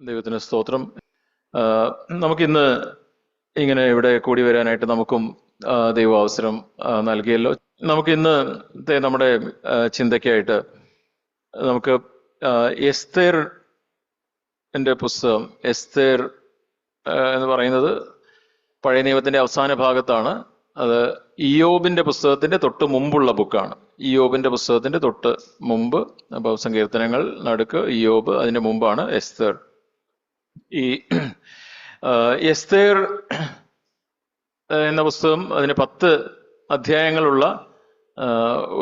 ദൈവത്തിന് സ്തോത്രം. നമുക്കിന്ന് ഇങ്ങനെ ഇവിടെ കൂടി വരാനായിട്ട് നമുക്കും ദൈവം അവസരം നൽകിയല്ലോ. നമുക്കിന്ന് നമ്മുടെ ചിന്തയ്ക്കായിട്ട് നമുക്ക് എസ്തേറിന്റെ പുസ്തകം, എസ്തേർ എന്ന് പറയുന്നത് പഴയ നിയമത്തിന്റെ അവസാന ഭാഗത്താണ്. അത് ഇയ്യോബിന്റെ പുസ്തകത്തിന്റെ തൊട്ട് മുമ്പുള്ള ബുക്കാണ്. ഇയ്യോബിന്റെ പുസ്തകത്തിന്റെ തൊട്ട് മുമ്പ്, അപ്പോൾ സങ്കീർത്തനങ്ങൾ നടുക്ക് ഇയ്യോബ്, അതിന്റെ മുമ്പാണ് എസ്തേർ. ഈ എസ്തേർ എന്ന പുസ്തകം അതിന് 10 അധ്യായങ്ങളുള്ള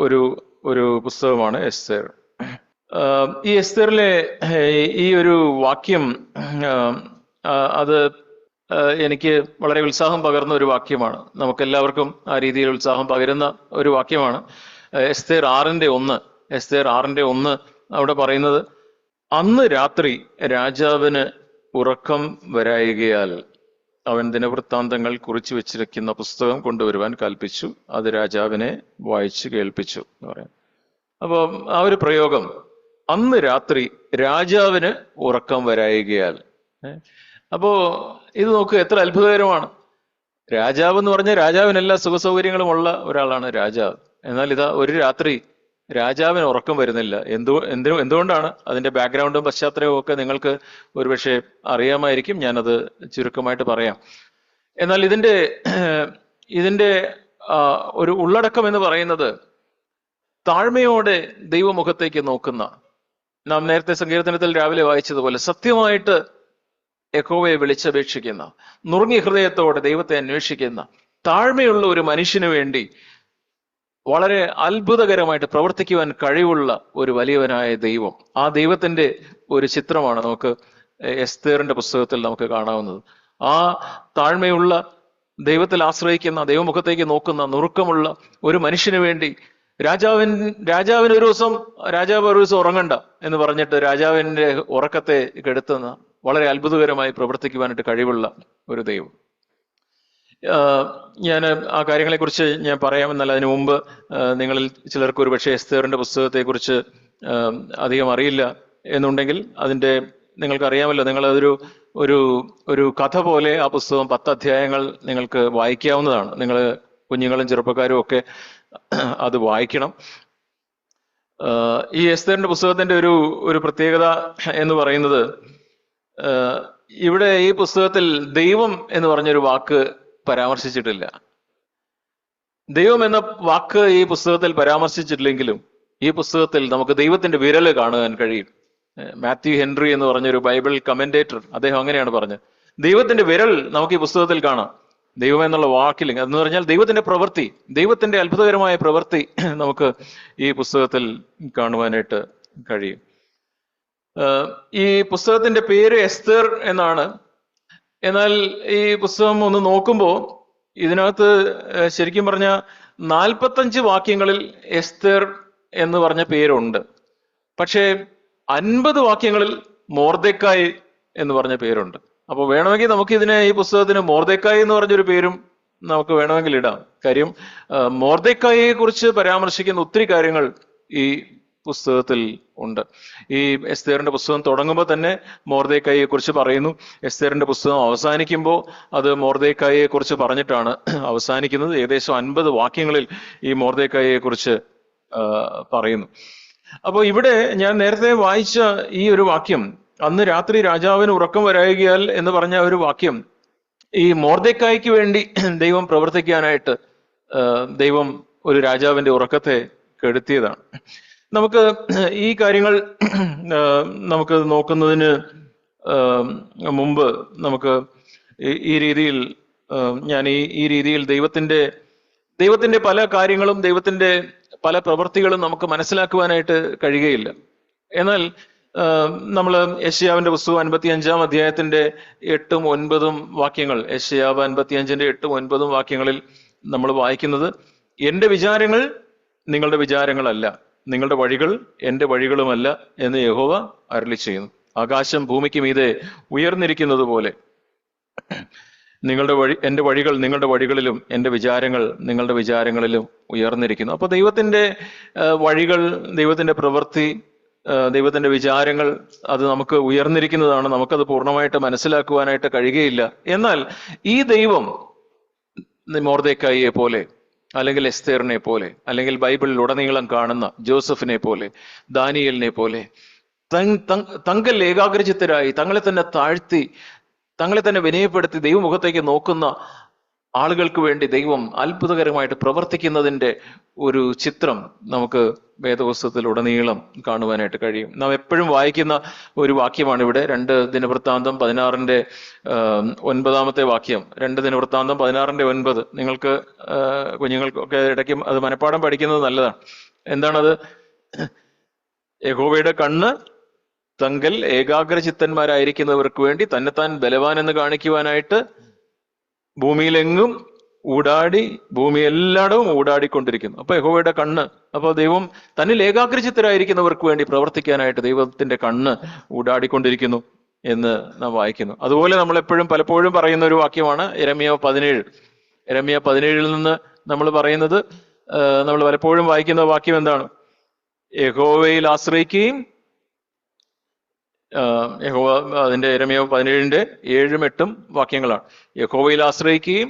ഒരു ഒരു പുസ്തകമാണ് എസ്തേർ. ഈ എസ്തേറിലെ ഈ ഒരു വാക്യം അത് എനിക്ക് വളരെ ഉത്സാഹം പകർന്ന ഒരു വാക്യമാണ്. നമുക്കെല്ലാവർക്കും ആ രീതിയിൽ ഉത്സാഹം പകരുന്ന ഒരു വാക്യമാണ്. എസ്തേർ 6:1. എസ്തേർ 6:1 അവിടെ പറയുന്നത്, അന്ന് രാത്രി രാജാവിന് ഉറക്കം വരായികയാൽ അവൻ ദിനവൃത്താന്തങ്ങൾ കുറിച്ചു വെച്ചിരിക്കുന്ന പുസ്തകം കൊണ്ടുവരുവാൻ കൽപ്പിച്ചു. അത് രാജാവിനെ വായിച്ചു കേൾപ്പിച്ചു എന്ന് പറയാം. അപ്പോൾ ആ ഒരു പ്രയോഗം, അന്ന് രാത്രി രാജാവിന് ഉറക്കം വരായികയാൽ. അപ്പോ ഇത് നോക്കുക, എത്ര അത്ഭുതകരമാണ്. രാജാവ് എന്ന് പറഞ്ഞാൽ രാജാവിനെല്ലാ സുഖസൗകര്യങ്ങളും ഉള്ള ഒരാളാണ് രാജാവ്. എന്നാൽ ഇതാ ഒരു രാത്രി രാജാവിന് ഉറക്കം വരുന്നില്ല. എന്തുകൊണ്ടാണ്? അതിന്റെ ബാക്ക്ഗ്രൗണ്ടും പശ്ചാത്തലവും ഒക്കെ നിങ്ങൾക്ക് ഒരുപക്ഷെ അറിയാമായിരിക്കും. ഞാനത് ചുരുക്കമായിട്ട് പറയാം. എന്നാൽ ഇതിന്റെ ഒരു ഉള്ളടക്കം എന്ന് പറയുന്നത്, താഴ്മയോടെ ദൈവമുഖത്തേക്ക് നോക്കുന്ന, നാം നേരത്തെ സങ്കീർത്തനത്തിൽ രാവിലെ വായിച്ചതുപോലെ സത്യമായിട്ട് യഹോവയെ വിളിച്ചപേക്ഷിക്കുന്ന, നുറുങ്ങിയ ഹൃദയത്തോടെ ദൈവത്തെ അന്വേഷിക്കുന്ന, താഴ്മയുള്ള ഒരു മനുഷ്യന് വേണ്ടി വളരെ അത്ഭുതകരമായിട്ട് പ്രവർത്തിക്കുവാൻ കഴിവുള്ള ഒരു വലിയവനായ ദൈവം. ആ ദൈവത്തിന്റെ ഒരു ചിത്രമാണ് നമുക്ക് എസ്തേറിന്റെ പുസ്തകത്തിൽ നമുക്ക് കാണാവുന്നത്. ആ താഴ്മയുള്ള, ദൈവത്തിൽ ആശ്രയിക്കുന്ന, ദൈവമുഖത്തേക്ക് നോക്കുന്ന, നുറുക്കമുള്ള ഒരു മനുഷ്യന് വേണ്ടി രാജാവ് ഒരു ദിവസം ഉറങ്ങണ്ട എന്ന് പറഞ്ഞിട്ട് രാജാവിന്റെ ഉറക്കത്തെ കെടുത്തുന്ന, വളരെ അത്ഭുതകരമായി പ്രവർത്തിക്കുവാനായിട്ട് കഴിവുള്ള ഒരു ദൈവം. ഞാൻ ആ കാര്യങ്ങളെക്കുറിച്ച് ഞാൻ പറയാമെന്നല്ല, അതിനു മുമ്പ് നിങ്ങളിൽ ചിലർക്ക് ഒരു പക്ഷേ എസ്തേറിന്റെ പുസ്തകത്തെക്കുറിച്ച് അധികം അറിയില്ല എന്നുണ്ടെങ്കിൽ നിങ്ങൾക്കറിയാമല്ലോ, നിങ്ങളതൊരു ഒരു ഒരു കഥ പോലെ ആ പുസ്തകം 10 അധ്യായങ്ങൾ നിങ്ങൾക്ക് വായിക്കാവുന്നതാണ്. നിങ്ങൾ കുഞ്ഞുങ്ങളും ചെറുപ്പക്കാരും ഒക്കെ അത് വായിക്കണം. ഈ എസ്തേറിന്റെ പുസ്തകത്തിന്റെ ഒരു പ്രത്യേകത എന്ന് പറയുന്നത്, ഇവിടെ ഈ പുസ്തകത്തിൽ ദൈവം എന്ന് പറഞ്ഞൊരു വാക്ക് പരാമർശിച്ചിട്ടില്ല. ദൈവം എന്ന വാക്ക് ഈ പുസ്തകത്തിൽ പരാമർശിച്ചിട്ടില്ലെങ്കിലും ഈ പുസ്തകത്തിൽ നമുക്ക് ദൈവത്തിന്റെ വിരല് കാണുവാൻ കഴിയും. മാത്യു ഹെൻറി എന്ന് പറഞ്ഞൊരു ബൈബിൾ കമന്റേറ്റർ, അദ്ദേഹം അങ്ങനെയാണ് പറഞ്ഞത്, ദൈവത്തിന്റെ വിരൽ നമുക്ക് ഈ പുസ്തകത്തിൽ കാണാം. ദൈവം എന്നുള്ള വാക്കിൽ എന്ന് പറഞ്ഞാൽ ദൈവത്തിന്റെ പ്രവൃത്തി, ദൈവത്തിന്റെ അത്ഭുതകരമായ പ്രവൃത്തി നമുക്ക് ഈ പുസ്തകത്തിൽ കാണുവാനായിട്ട് കഴിയും. ഈ പുസ്തകത്തിന്റെ പേര് എസ്തേർ എന്നാണ്. എന്നാൽ ഈ പുസ്തകം ഒന്ന് നോക്കുമ്പോൾ ഇതിനകത്ത് ശരിക്കും പറഞ്ഞ 45 വാക്യങ്ങളിൽ എസ്തേർ എന്ന് പറഞ്ഞ പേരുണ്ട്. പക്ഷേ 50 വാക്യങ്ങളിൽ മൊർദെഖായി എന്ന് പറഞ്ഞ പേരുണ്ട്. അപ്പോൾ വേണമെങ്കിൽ നമുക്ക് ഈ പുസ്തകത്തിന് മൊർദെഖായി എന്ന് പറഞ്ഞൊരു പേരും നമുക്ക് വേണമെങ്കിൽ ഇടാം. കാര്യം മൊർദെഖായിയെ കുറിച്ച് പരാമർശിക്കുന്ന ഒത്തിരി കാര്യങ്ങൾ ഈ പുസ്തകത്തിൽ ഉണ്ട്. ഈ എസ്തേറിന്റെ പുസ്തകം തുടങ്ങുമ്പോൾ തന്നെ മൊർദെഖായിയെ കുറിച്ച് പറയുന്നു. എസ്തേറിന്റെ പുസ്തകം അവസാനിക്കുമ്പോൾ അത് മൊർദെഖായിയെ കുറിച്ച് പറഞ്ഞിട്ടാണ് അവസാനിക്കുന്നത്. ഏകദേശം 50 വാക്യങ്ങളിൽ ഈ മൊർദെഖായിയെ കുറിച്ച് പറയുന്നു. അപ്പോൾ ഇവിടെ ഞാൻ നേരത്തെ വായിച്ച ഈ ഒരു വാക്യം, അന്ന് രാത്രി രാജാവിന് ഉറക്കം വരായികയാൽ എന്ന് പറഞ്ഞ ഒരു വാക്യം, ഈ മൊർദെഖായിക്ക് വേണ്ടി ദൈവം പ്രവർത്തിക്കാനായിട്ട് ദൈവം ഒരു രാജാവിന്റെ ഉറക്കത്തെ കെടുത്തിയതാണ്. നമുക്ക് ഈ കാര്യങ്ങൾ നമുക്ക് നോക്കുന്നതിന് മുമ്പ് നമുക്ക് ഈ രീതിയിൽ ഈ രീതിയിൽ ദൈവത്തിന്റെ പല കാര്യങ്ങളും, ദൈവത്തിന്റെ പല പ്രവൃത്തികളും നമുക്ക് മനസ്സിലാക്കുവാനായിട്ട് കഴിയുകയില്ല. എന്നാൽ നമ്മൾ യെശയ്യാവിന്റെ പുസ്തകം 55-ാം അധ്യായത്തിന്റെ 8ഉം 9ഉം വാക്യങ്ങൾ, യെശയ്യാവ് 55-ന്റെ 8ഉം 9ഉം വാക്യങ്ങളിൽ നമ്മൾ വായിക്കുന്നത്, എന്റെ വിചാരങ്ങൾ നിങ്ങളുടെ വിചാരങ്ങളല്ല, നിങ്ങളുടെ വഴികൾ എന്റെ വഴികളുമല്ല എന്ന് യഹോവ അരുളി ചെയ്യുന്നു. ആകാശം ഭൂമിക്ക് മീതെ ഉയർന്നിരിക്കുന്നത് പോലെ എന്റെ വഴികൾ നിങ്ങളുടെ വഴികളിലും എന്റെ വിചാരങ്ങൾ നിങ്ങളുടെ വിചാരങ്ങളിലും ഉയർന്നിരിക്കുന്നു. അപ്പൊ ദൈവത്തിന്റെ വഴികൾ, ദൈവത്തിന്റെ പ്രവൃത്തി, ദൈവത്തിന്റെ വിചാരങ്ങൾ അത് നമുക്ക് ഉയർന്നിരിക്കുന്നതാണ്. നമുക്കത് പൂർണ്ണമായിട്ട് മനസ്സിലാക്കുവാനായിട്ട് കഴിയുകയില്ല. എന്നാൽ ഈ ദൈവം മൊർദെഖായിയെ പോലെ, അല്ലെങ്കിൽ എസ്തേറിനെ പോലെ, അല്ലെങ്കിൽ ബൈബിളിൽ ഉടനീളം കാണുന്ന ജോസഫിനെ പോലെ, ദാനിയേലിനെ പോലെ തങ്കൽ ഏകാഗ്രചിത്തരായി തങ്ങളെ തന്നെ താഴ്ത്തി, തങ്ങളെ തന്നെ വിനയപ്പെടുത്തി ദൈവമുഖത്തേക്ക് നോക്കുന്ന ആളുകൾക്ക് വേണ്ടി ദൈവം അത്ഭുതകരമായിട്ട് പ്രവർത്തിക്കുന്നതിന്റെ ഒരു ചിത്രം നമുക്ക് വേദപുസ്തകത്തിൽ ഉടനീളം കാണുവാനായിട്ട് കഴിയും. നാം എപ്പോഴും വായിക്കുന്ന ഒരു വാക്യമാണ് ഇവിടെ 2 ദിനവൃത്താന്തം 16:9 വാക്യം. 2 ദിനവൃത്താന്തം 16:9. നിങ്ങൾക്ക് കുഞ്ഞുങ്ങൾക്കൊക്കെ ഇടയ്ക്ക് അത് മനഃപ്പാഠം പഠിക്കുന്നത് നല്ലതാണ്. എന്താണത്? യഹോവയുടെ കണ്ണ് തങ്കൽ ഏകാഗ്രചിത്തന്മാരായിരിക്കുന്നവർക്ക് വേണ്ടി തന്നെത്താൻ ബലവാൻ എന്ന് കാണിക്കുവാനായിട്ട് ഭൂമിയിലെങ്ങും ഊടാടി, ഭൂമി എല്ലായിടവും ഊടാടിക്കൊണ്ടിരിക്കുന്നു. അപ്പൊ യഹോവയുടെ കണ്ണ്, അപ്പൊ ദൈവം തന്നിൽ ഏകാഗ്രചിത്തരായിരിക്കുന്നവർക്ക് വേണ്ടി പ്രവർത്തിക്കാനായിട്ട് ദൈവത്തിന്റെ കണ്ണ് ഊടാടിക്കൊണ്ടിരിക്കുന്നു എന്ന് നാം വായിക്കുന്നു. അതുപോലെ നമ്മൾ പലപ്പോഴും പറയുന്ന ഒരു വാക്യമാണ് യിരെമ്യാവ് 17. യിരെമ്യാവ് 17 നിന്ന് നമ്മൾ പറയുന്നത്, നമ്മൾ പലപ്പോഴും വായിക്കുന്ന വാക്യം എന്താണ്? യഹോവയിൽ ആശ്രയിക്കുകയും, യഹോവ, അതിന്റെ യിരെമ്യാവ് 17:7-8 വാക്യങ്ങളാണ്. യഹോവയിൽ ആശ്രയിക്കുകയും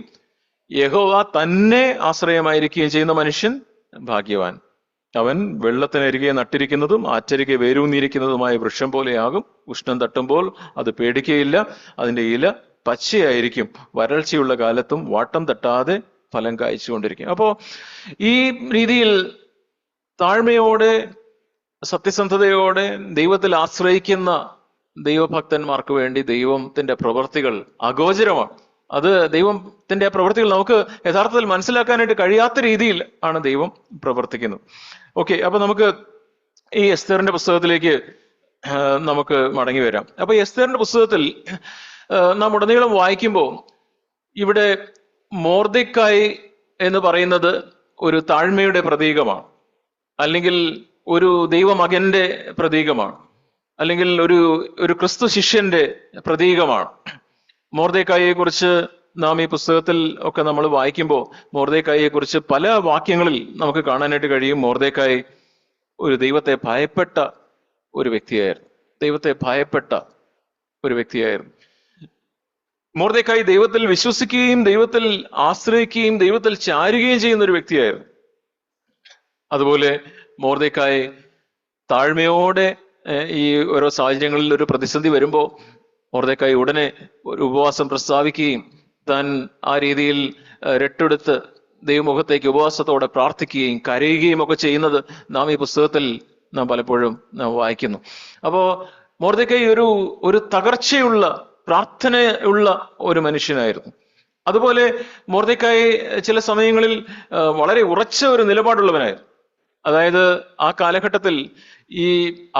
യഹോവ തന്നെ ആശ്രയമായിരിക്കുകയും ചെയ്യുന്ന മനുഷ്യൻ ഭാഗ്യവാൻ. അവൻ വെള്ളത്തിനരികെ നട്ടിരിക്കുന്നതും ആറ്റരികെ വേരൂന്നിയിരിക്കുന്നതുമായ വൃക്ഷം പോലെയാകും. ഉഷ്ണം തട്ടുമ്പോൾ അത് പേടിക്കുകയില്ല, അതിന്റെ ഇല പച്ചയായിരിക്കും, വരൾച്ചയുള്ള കാലത്തും വാട്ടം തട്ടാതെ ഫലം കായ്ച്ചുകൊണ്ടിരിക്കും. അപ്പോ ഈ രീതിയിൽ താഴ്മയോടെ സത്യസന്ധതയോടെ ദൈവത്തിൽ ആശ്രയിക്കുന്ന ദൈവഭക്തന്മാർക്ക് വേണ്ടി ദൈവത്തിന്റെ പ്രവൃത്തികൾ അഗോചരമാണ്. അത് ദൈവത്തിന്റെ പ്രവൃത്തികൾ നമുക്ക് യഥാർത്ഥത്തിൽ മനസ്സിലാക്കാനായിട്ട് കഴിയാത്ത രീതിയിൽ ആണ് ദൈവം പ്രവർത്തിക്കുന്നത്. ഓക്കെ, അപ്പൊ നമുക്ക് ഈ എസ്തേറിന്റെ പുസ്തകത്തിലേക്ക് നമുക്ക് മടങ്ങി വരാം. അപ്പൊ എസ്തേറിന്റെ പുസ്തകത്തിൽ നാം ഉടനീളം വായിക്കുമ്പോൾ ഇവിടെ മൊർദെഖായി എന്ന് പറയുന്നത് ഒരു താഴ്മയുടെ പ്രതീകമാണ്, അല്ലെങ്കിൽ ഒരു ദൈവമകന്റെ പ്രതീകമാണ്, അല്ലെങ്കിൽ ഒരു ക്രിസ്തു ശിഷ്യന്റെ പ്രതീകമാണ്. മൊർദെഖായിയെ കുറിച്ച് നാം ഈ പുസ്തകത്തിൽ ഒക്കെ നമ്മൾ വായിക്കുമ്പോൾ മൊർദെഖായിയെ കുറിച്ച് പല വാക്യങ്ങളിൽ നമുക്ക് കാണാനായിട്ട് കഴിയും. മൊർദെഖായി ഒരു ദൈവത്തെ ഭയപ്പെട്ട ഒരു വ്യക്തിയായിരുന്നു. ദൈവത്തെ ഭയപ്പെട്ട ഒരു വ്യക്തിയായിരുന്നു. മൊർദെഖായി ദൈവത്തിൽ വിശ്വസിക്കുകയും ദൈവത്തിൽ ആശ്രയിക്കുകയും ദൈവത്തിൽ ചാരുകയും ചെയ്യുന്ന ഒരു വ്യക്തിയായിരുന്നു. അതുപോലെ മൊർദെഖായി താഴ്മയോടെ ഈ ഓരോ സാഹചര്യങ്ങളിൽ ഒരു പ്രതിസന്ധി വരുമ്പോൾ മൊർദെഖായി ഉടനെ ഒരു ഉപവാസം പ്രസ്താവിക്കുകയും താൻ ആ രീതിയിൽ രട്ടെടുത്ത് ദൈവമുഖത്തേക്ക് ഉപവാസത്തോടെ പ്രാർത്ഥിക്കുകയും കരയുകയും ഒക്കെ ചെയ്യുന്നത് നാം ഈ പുസ്തകത്തിൽ നാം പലപ്പോഴും നാം വായിക്കുന്നു. അപ്പോ മൊർദെഖായി ഒരു തകർച്ചയുള്ള പ്രാർത്ഥനയുള്ള ഒരു മനുഷ്യനായിരുന്നു. അതുപോലെ മൊർദെഖായി ചില സമയങ്ങളിൽ വളരെ ഉറച്ച ഒരു നിലപാടുള്ളവനായിരുന്നു. അതായത് ആ കാലഘട്ടത്തിൽ ഈ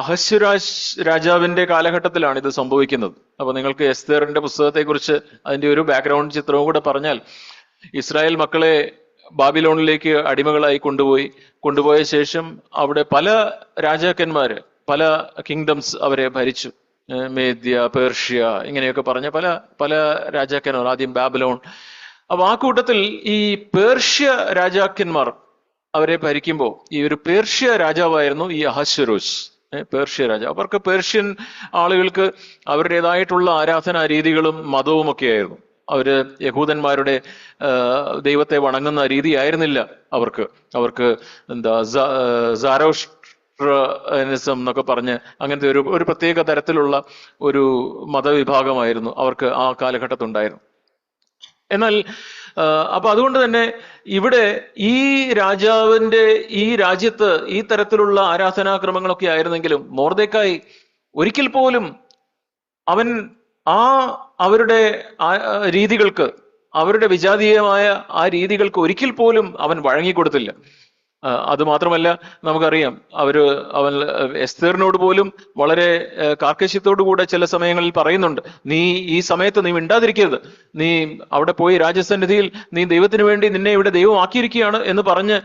അഹശ്വേരോശ് രാജാവിന്റെ കാലഘട്ടത്തിലാണ് ഇത് സംഭവിക്കുന്നത്. അപ്പൊ നിങ്ങൾക്ക് എസ്തേറിന്റെ പുസ്തകത്തെ കുറിച്ച് അതിന്റെ ഒരു ബാക്ക്ഗ്രൗണ്ട് ചിത്രവും കൂടെ പറഞ്ഞാൽ, ഇസ്രായേൽ മക്കളെ ബാബിലോണിലേക്ക് അടിമകളായി കൊണ്ടുപോയ ശേഷം അവിടെ പല രാജാക്കന്മാര്, പല കിങ്ഡംസ് അവരെ ഭരിച്ചു. മേദ്യ, പേർഷ്യ, ഇങ്ങനെയൊക്കെ പറഞ്ഞ പല പല രാജാക്കന്മാർ, ആദ്യം ബാബിലോൺ. അപ്പൊ ആ കൂട്ടത്തിൽ ഈ പേർഷ്യ രാജാക്കന്മാർ അവരെ ഭരിക്കുമ്പോൾ ഈ ഒരു പേർഷ്യ രാജാവായിരുന്നു ഈ അഹശ്വേരോശ്. പേർഷ്യ രാജാവ്. അവർക്ക് പേർഷ്യൻ ആളുകൾക്ക് അവരുടേതായിട്ടുള്ള ആരാധനാ രീതികളും മതവും ഒക്കെ ആയിരുന്നു. അവര് യഹൂദന്മാരുടെ ദൈവത്തെ വണങ്ങുന്ന രീതി ആയിരുന്നില്ല അവർക്ക് എന്താ സാരോഷ്ട്രനിസം എന്നൊക്കെ പറഞ്ഞ് അങ്ങനത്തെ ഒരു പ്രത്യേക തരത്തിലുള്ള ഒരു മതവിഭാഗമായിരുന്നു അവർക്ക് ആ കാലഘട്ടത്തുണ്ടായിരുന്നു. എന്നാൽ അപ്പൊ അതുകൊണ്ട് തന്നെ ഇവിടെ ഈ രാജാവിന്റെ ഈ രാജ്യത്ത് ഈ തരത്തിലുള്ള ആരാധനാക്രമങ്ങളൊക്കെ ആയിരുന്നെങ്കിലും മൊർദെഖായി ഒരിക്കൽ പോലും അവൻ അവരുടെ രീതികൾക്ക്, അവരുടെ വിജാതീയമായ ആ രീതികൾക്ക് ഒരിക്കൽ പോലും അവൻ വഴങ്ങിക്കൊടുത്തില്ല. അത് മാത്രമല്ല, നമുക്കറിയാം അവൻ എസ്തേറിനോട് പോലും വളരെ കാർക്കശ്യത്തോടു കൂടെ ചില സമയങ്ങളിൽ പറയുന്നുണ്ട്, നീ ഈ സമയത്ത് നീ മിണ്ടാതിരിക്കരുത്, നീ അവിടെ പോയി രാജസന്നിധിയിൽ നീ ദൈവത്തിന് വേണ്ടി നിന്നെ ഇവിടെ ദൈവം ആക്കിയിരിക്കുകയാണ് എന്ന് പറഞ്ഞ്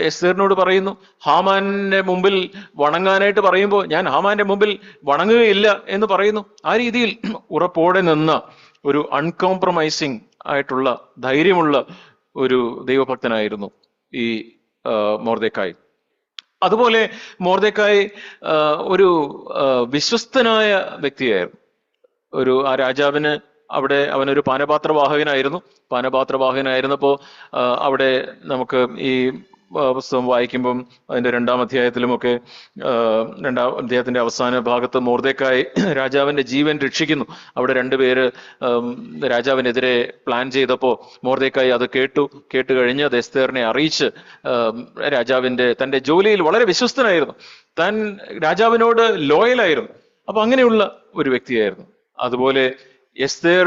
എസ്തേറിനോട് പറയുന്നു. ഹാമാന്റെ മുമ്പിൽ വണങ്ങാനായിട്ട് പറയുമ്പോൾ ഞാൻ ഹാമാന്റെ മുമ്പിൽ വണങ്ങുകയില്ല എന്ന് പറയുന്നു. ആ രീതിയിൽ ഉറപ്പോടെ നിന്ന ഒരു അൺകോംപ്രമൈസിങ് ആയിട്ടുള്ള ധൈര്യമുള്ള ഒരു ദൈവഭക്തനായിരുന്നു ഈ മൊർദെഖായി. അതുപോലെ മൊർദെഖായി ഒരു വിശ്വസ്തനായ വ്യക്തിയായിരുന്നു. ആ രാജാവിന് അവിടെ അവനൊരു പാനപാത്രവാഹകനായിരുന്നപ്പോ അവിടെ നമുക്ക് ഈ പുസ്തകം വായിക്കുമ്പം അതിന്റെ 2-ാം അധ്യായത്തിലുമൊക്കെ 2-ാം അധ്യായത്തിന്റെ അവസാന ഭാഗത്ത് മൊർദെഖായി രാജാവിന്റെ ജീവൻ രക്ഷിക്കുന്നു. അവിടെ 2 പേര് രാജാവിനെതിരെ പ്ലാൻ ചെയ്തപ്പോ മൊർദെഖായി അത് കേട്ട് കഴിഞ്ഞ് അത് എസ്തേറിനെ അറിയിച്ച് തന്റെ ജോലിയിൽ വളരെ വിശ്വസ്തനായിരുന്നു, താൻ രാജാവിനോട് ലോയലായിരുന്നു. അപ്പൊ അങ്ങനെയുള്ള ഒരു വ്യക്തിയായിരുന്നു. അതുപോലെ എസ്തേർ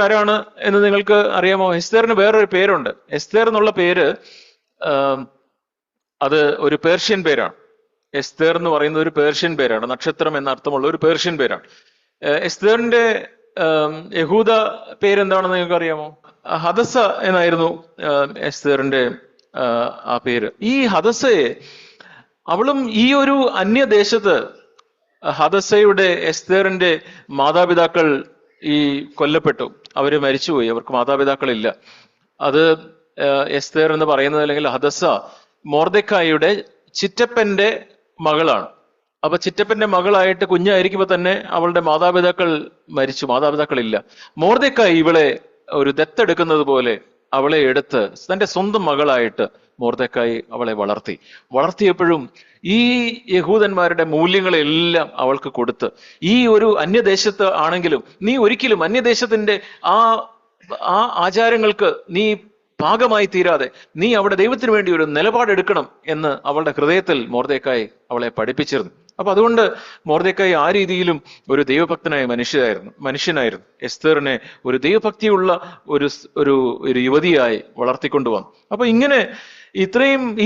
ആരാണ് എന്ന് നിങ്ങൾക്ക് അറിയാമോ? എസ്തേറിന് വേറൊരു പേരുണ്ട്. എസ്തേർ എന്നുള്ള പേര് അത് ഒരു പേർഷ്യൻ പേരാണ്. എസ്തേർ എന്ന് പറയുന്നത് ഒരു പേർഷ്യൻ പേരാണ്, നക്ഷത്രം എന്ന അർത്ഥമുള്ള ഒരു പേർഷ്യൻ പേരാണ്. എസ്തേറിന്റെ യഹൂദ പേരെന്താണെന്ന് നിങ്ങൾക്ക് അറിയാമോ? ഹദസ എന്നായിരുന്നു എസ്തേറിന്റെ ആ പേര്. ഈ ഹദസയെ അവളും ഈ ഒരു അന്യദേശത്ത്, ഹദസയുടെ എസ്തേറിന്റെ മാതാപിതാക്കൾ കൊല്ലപ്പെട്ടു, അവര് മരിച്ചുപോയി, അവർക്ക് മാതാപിതാക്കളില്ല. അത് എസ്തേർ എന്ന് പറയുന്നത്, അല്ലെങ്കിൽ ഹദസ, മൊർദെഖായിയുടെ ചിറ്റപ്പന്റെ മകളാണ്. അപ്പൊ ചിറ്റപ്പന്റെ മകളായിട്ട് കുഞ്ഞായിരിക്കുമ്പോ തന്നെ അവളുടെ മാതാപിതാക്കൾ മരിച്ചു, മാതാപിതാക്കളില്ല. മൊർദെഖായി ഇവളെ ഒരു ദത്തെടുക്കുന്നത് പോലെ അവളെ എടുത്ത് തന്റെ സ്വന്തം മകളായിട്ട് മൊർദെഖായി അവളെ വളർത്തിയപ്പോഴും ഈ യഹൂദന്മാരുടെ മൂല്യങ്ങളെല്ലാം അവൾക്ക് കൊടുത്ത്, ഈ ഒരു അന്യദേശത്ത് ആണെങ്കിലും നീ ഒരിക്കലും അന്യദേശത്തിന്റെ ആ ആചാരങ്ങൾക്ക് നീ ഭാഗമായി തീരാതെ നീ അവിടെ ദൈവത്തിന് വേണ്ടി ഒരു നിലപാടെടുക്കണം എന്ന് അവളുടെ ഹൃദയത്തിൽ മൊർദെഖായി അവളെ പഠിപ്പിച്ചിരുന്നു. അപ്പൊ അതുകൊണ്ട് മൊർദെഖായി ആ രീതിയിലും ഒരു ദൈവഭക്തനായ മനുഷ്യനായിരുന്നു. എസ്തേറിനെ ഒരു ദൈവഭക്തിയുള്ള ഒരു യുവതിയായി വളർത്തിക്കൊണ്ടുവന്നു. അപ്പൊ ഇങ്ങനെ ഈ